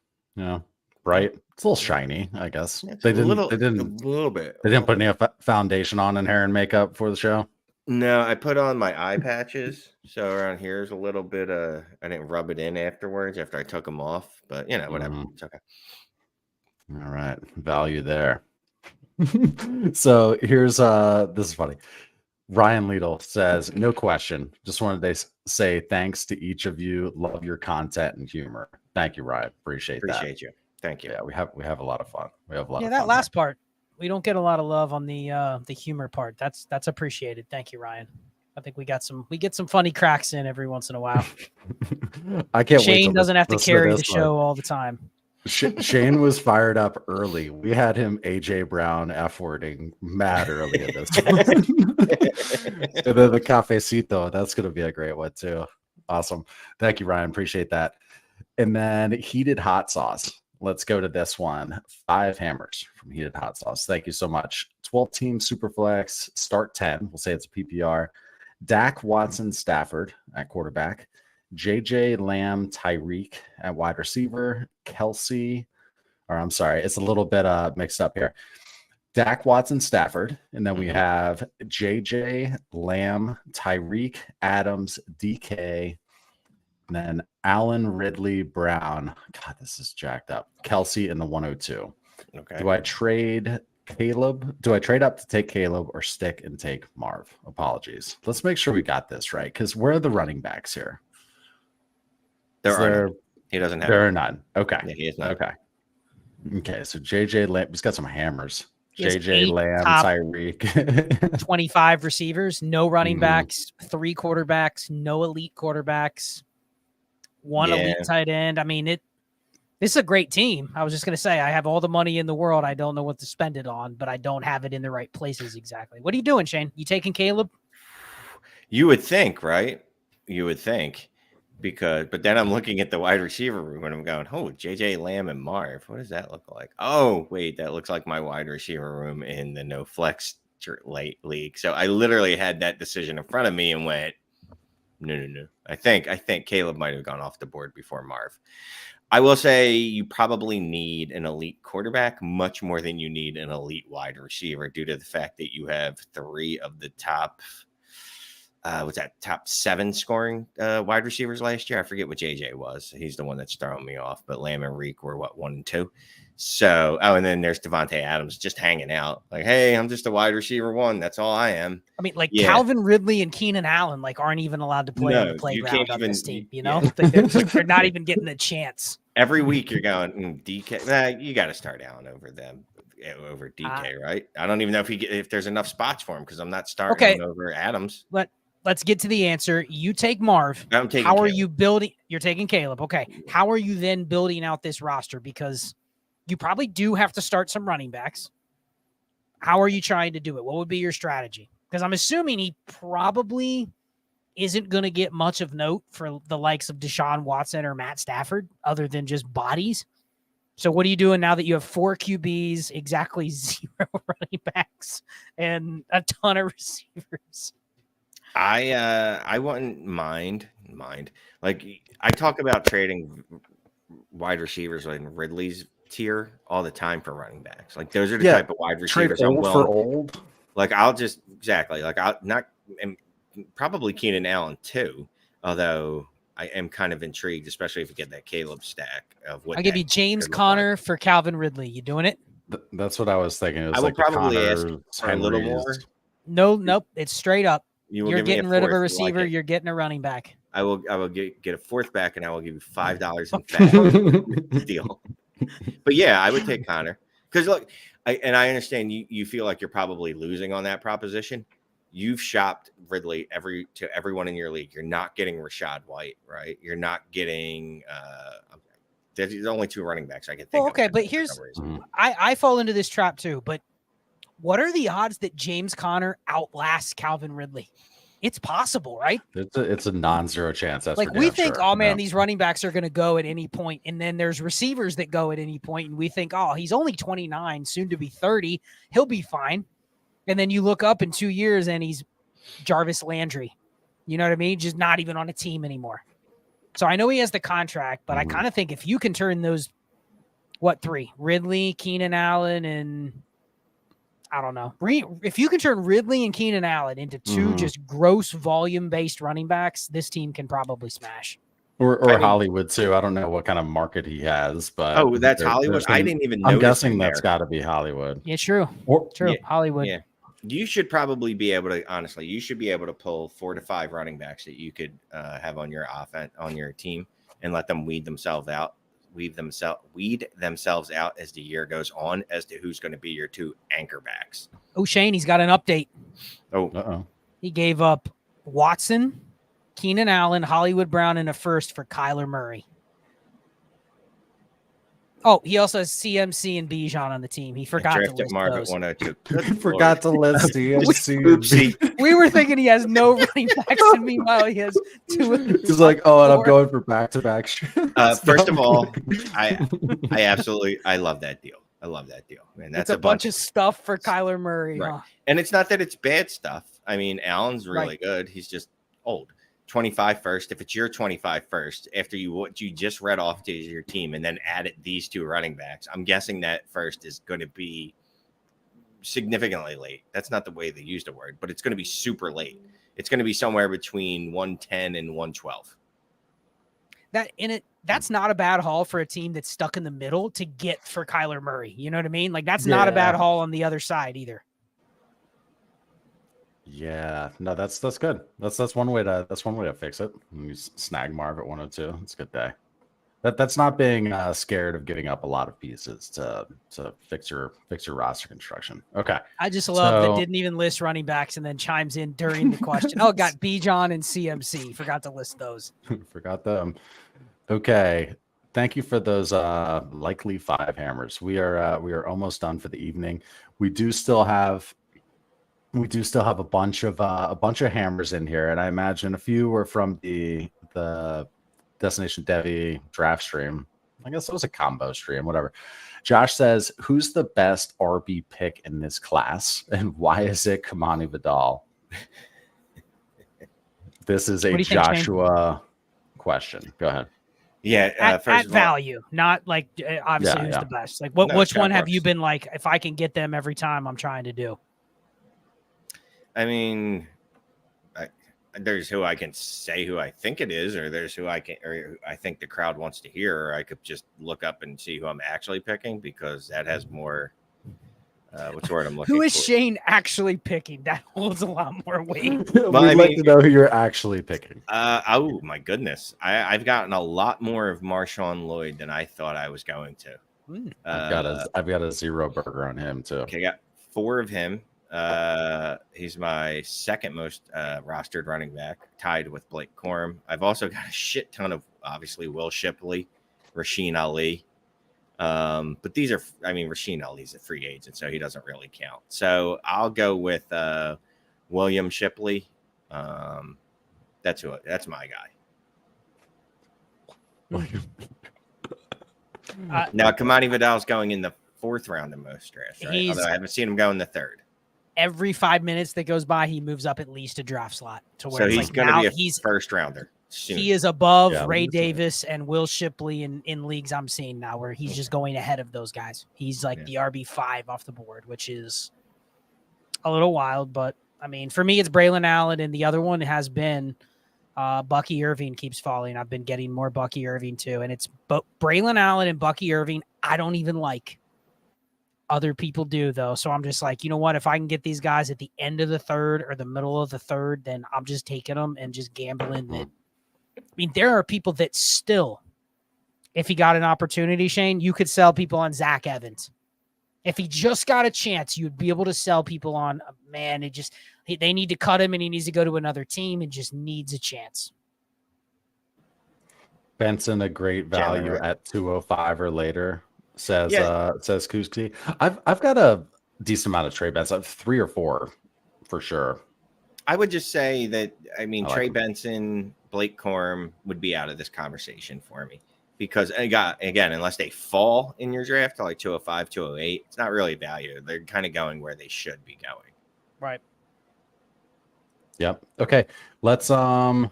Bright. It's a little shiny, I guess. They didn't put any foundation on and hair and makeup for the show. No, I put on my eye patches. So around here is a little bit I didn't rub it in afterwards after I took them off, but whatever. It's okay. All right. Value there. So here's this is funny. Ryan Liedel says, no question. Just wanted to say thanks to each of you. Love your content and humor. Thank you, Ryan. Appreciate you. Thank you. Yeah, we have a lot of fun. We have a lot of that fun. last part, we don't get a lot of love on the humor part. That's appreciated. Thank you, Ryan. I think we get some funny cracks in every once in a while. I can't wait. Shane doesn't have to listen carry this the show all the time. Shane was fired up early. We had him AJ Brown F-wording mad early in this one. And then the cafecito, that's going to be a great one too. Awesome. Thank you, Ryan. Appreciate that. And then heated hot sauce. Let's go to this one. 5 hammers from heated hot sauce. Thank you so much. 12-team Superflex, start 10. We'll say it's a PPR. Dak, Watson, Stafford at quarterback. JJ, Lamb, Tyreek at wide receiver, Kelsey, or I'm sorry, it's a little bit mixed up here. Dak, Watson, Stafford, and then we have JJ, Lamb, Tyreek, Adams, DK, and then Allen, Ridley, Brown. God, this is jacked up. Kelsey in the 102. Okay. Do I trade Caleb? Do I trade up to take Caleb or stick and take Marv? Apologies. Let's make sure we got this right because where are the running backs here? He doesn't have. There are none. Okay. Yeah, he is not. Okay. So JJ Lamb, he's got some hammers. He JJ Lamb, top Tyreek. 25 receivers, no running Mhm. backs, 3 quarterbacks, no elite quarterbacks, 1 elite tight end. I mean, this is a great team. I was just going to say, I have all the money in the world. I don't know what to spend it on, but I don't have it in the right places exactly. What are you doing, Shane? You taking Caleb? You would think, right? You would think. But then I'm looking at the wide receiver room and I'm going, oh, JJ Lamb and Marv. What does that look like? Oh, wait, that looks like my wide receiver room in the no flex late league. So I literally had that decision in front of me and went, no. I think Caleb might have gone off the board before Marv. I will say you probably need an elite quarterback much more than you need an elite wide receiver due to the fact that you have 3 of the top top 7 scoring wide receivers last year. I forget what JJ was. He's the one that's throwing me off. But Lamb and Reek were 1 and 2. So, and then there's Devontae Adams just hanging out. Like, hey, I'm just a wide receiver 1. That's all I am. I mean, Calvin Ridley and Keenan Allen aren't even allowed to play on the playground on this team. You know, they're not even getting a chance. Every week you're going DK. You got to start Allen over them. Over DK, right? I don't even know if there's enough spots for him because I'm not starting him over Adams. Let's get to the answer. You take Marv. I'm taking How are Caleb. you building? You're taking Caleb. Okay. How are you then building out this roster? Because you probably do have to start some running backs. How are you trying to do it? What would be your strategy? Because I'm assuming he probably isn't going to get much of note for the likes of Deshaun Watson or Matt Stafford other than just bodies. So what are you doing now that you have 4 QBs, exactly 0 running backs, and a ton of receivers? I wouldn't mind. Like I talk about trading wide receivers in Ridley's tier all the time for running backs. Like those are the type of wide receivers trade old for old. Like I'll just I'll not and probably Keenan Allen too. Although I am kind of intrigued, especially if you get that Caleb stack of what I'll give you James Conner for Calvin Ridley. You doing it? That's what I was thinking. It was I would probably ask for a little more. Nope. It's straight up. You're getting rid of a receiver. You're getting a running back. I will get a 4th back, and I will give you $5 in fat deal. But yeah, I would take Connor because look, I understand you feel like you're probably losing on that proposition. You've shopped Ridley to everyone in your league. You're not getting Rashad White, right? You're not getting. There's only 2 running backs I can think. Well, okay, but here's I fall into this trap too. But what are the odds that James Conner outlasts Calvin Ridley? It's possible, right? It's a non-zero chance. That's like we think, oh man, these running backs are going to go at any point, and then there's receivers that go at any point, and we think, oh, he's only 29, soon to be 30, he'll be fine. And then you look up in 2 years, and he's Jarvis Landry. You know what I mean? Just not even on a team anymore. So I know he has the contract, but I kind of think if you can turn those, 3? Ridley, Keenan Allen, and I don't know. If you can turn Ridley and Keenan Allen into 2 just gross volume-based running backs, this team can probably smash. Or I mean, Hollywood too. I don't know what kind of market he has, but oh, that's there- Hollywood. there's I some- didn't even I'm notice guessing him that's there. got to be Hollywood. Yeah, true. Or True. Yeah, Hollywood. Yeah, you should probably be able to. Honestly, you should be able to pull 4 to 5 running backs that you could have on your offense on your team and let them weed themselves out as the year goes on as to who's going to be your 2 anchor backs. Oh, Shane, he's got an update. Oh, Uh-oh. He gave up Watson, Keenan Allen, Hollywood Brown, and a first for Kyler Murray. Oh, he also has CMC and Bijan on the team. He forgot to drafted list Marv at those. 102. You Good forgot to list CMC. Oopsie. We were thinking he has no running backs, and meanwhile he has 2. He's like, oh, and I'm 4. going for back-to-back. First of all, I love that deal. I love that deal, man. That's It's a bunch of stuff for Kyler Murray. Right. Huh? And it's not that it's bad stuff. I mean, Allen's really Right. good. He's just old. 25 first. If it's your 25 first, after what you just read off to your team and then added these 2 running backs, I'm guessing that first is going to be significantly late. That's not the way they use the word, but it's going to be super late. It's going to be somewhere between 110 and 112. That's not a bad haul for a team that's stuck in the middle to get for Kyler Murray. You know what I mean? Like that's not a bad haul on the other side either. Yeah, no, that's good. That's one way to fix it. You snag Marv at 102. It's a good day. That's not being scared of giving up a lot of pieces to fix your roster construction. Okay. I just love that didn't even list running backs and then chimes in during the question. Oh, got Bijan and CMC. Forgot to list those. Forgot them. Okay. Thank you for those likely 5 hammers. We are almost done for the evening. We do still have a bunch of hammers in here, and I imagine a few were from the Destination Devi draft stream. I guess it was a combo stream, whatever. Josh says, "Who's the best RB pick in this class, and why is it Kamani Vidal?" This is a Joshua question. Go ahead. Yeah, at value, not like obviously who's the best. Like which one have you been like? If I can get them every time, I'm trying to do. I mean, there's who I can say who I think it is, or there's who I think the crowd wants to hear, or I could just look up and see who I'm actually picking because that has more. What's the word I'm looking for? Who is Shane actually picking? That holds a lot more weight. Well, We'd like to know who you're actually picking. Oh my goodness, I've gotten a lot more of Marshawn Lloyd than I thought I was going to. I've got a 0 burger on him too. Okay, I got 4 of him. He's my second most rostered running back, tied with Blake Corum. I've also got a shit ton of obviously Will Shipley, Rasheen Ali. But these are, Rasheen Ali's a free agent, so he doesn't really count. So I'll go with William Shipley. That's my guy. Now Kamani Vidal's going in the 4th round in most drafts, right? Although I haven't seen him go in the 3rd. Every 5 minutes that goes by, he moves up at least a draft slot to where so it's he's like going to be a he's first rounder. Soon. He is above Ray Davis and Will Shipley in leagues I'm seeing now, where he's just going ahead of those guys. He's like the RB5 off the board, which is a little wild. But I mean, for me, it's Braylon Allen, and the other one has been Bucky Irving keeps falling. I've been getting more Bucky Irving too, and it's Braylon Allen and Bucky Irving. I don't even like. Other people do though, so I'm just like, you know what? If I can get these guys at the end of the 3rd or the middle of the 3rd, then I'm just taking them and just gambling that. I mean, there are people that still, if he got an opportunity, Shane, you could sell people on Zach Evans. If he just got a chance, you'd be able to sell people on, man, they need to cut him and he needs to go to another team and just needs a chance. Benson, a great value at 205 or later, says Kuski. I've got a decent amount of trade bets. I have 3 or 4 for sure. I would just say that, Trey Benson, Blake Corum would be out of this conversation for me because, again, unless they fall in your draft to like 205, 208, it's not really value. They're kind of going where they should be going. Right. Yep. Okay. Let's do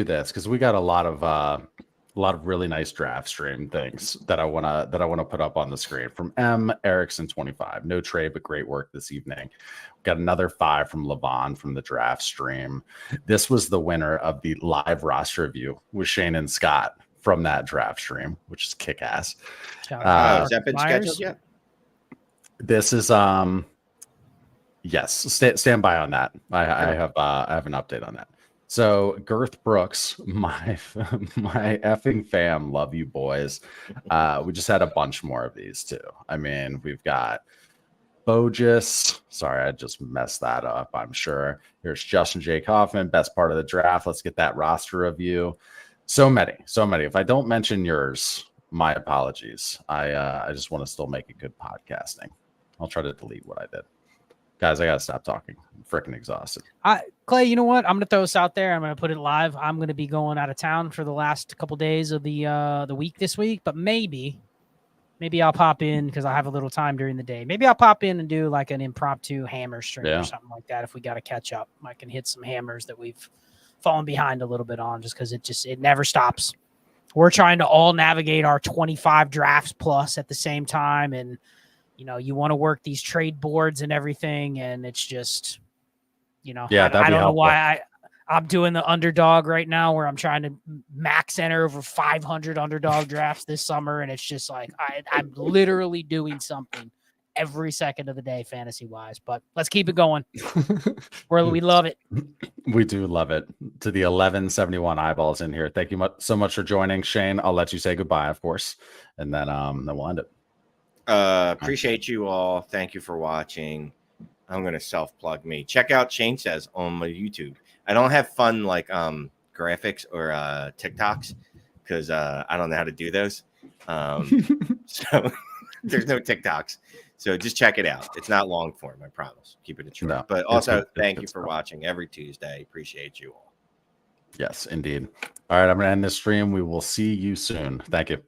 this because we got a lot lot of really nice draft stream things that I wanna put up on the screen. From M Erickson 25, no trade but great work this evening. Got another 5 from Levon from the draft stream. This was the winner of the live roster review with Shane and Scott from that draft stream, which is kick ass. Has that been scheduled yet? This is yes, stand by on that. I have an update on that. So Girth Brooks, my effing fam, love you boys. We just had a bunch more of these too. I mean, we've got Bogus. Sorry, I just messed that up. I'm sure. Here's Justin J. Kaufman, best part of the draft. Let's get that roster review. So many. If I don't mention yours, my apologies. I just want to still make it good podcasting. I'll try to delete what I did. Guys, I gotta stop talking. I'm freaking exhausted. Clay, you know what? I'm gonna throw this out there. I'm gonna put it live. I'm gonna be going out of town for the last couple days of the week this week, but maybe I'll pop in because I have a little time during the day. Maybe I'll pop in and do like an impromptu hammer stream or something like that. If we got to catch up, I can hit some hammers that we've fallen behind a little bit on, just because it never stops. We're trying to all navigate our 25 drafts plus at the same time, and you want to work these trade boards and everything, and it's just, I don't know why I'm doing the underdog right now, where I'm trying to max enter over 500 underdog drafts this summer, and it's just like I'm literally doing something every second of the day, fantasy wise. But let's keep it going. We love it. We do love it. To the 1171 eyeballs in here, thank you so much for joining, Shane. I'll let you say goodbye, of course, and then we'll end it. Appreciate you all. Thank you for watching. I'm going to self-plug me. Check out Shane Says on my YouTube. I don't have fun like graphics or TikToks because I don't know how to do those. So there's no TikToks. So just check it out. It's not long form, I promise. Keep it short. No, but also thank you for watching every Tuesday. Appreciate you all. Yes, indeed. All right, I'm going to end this stream. We will see you soon. Thank you.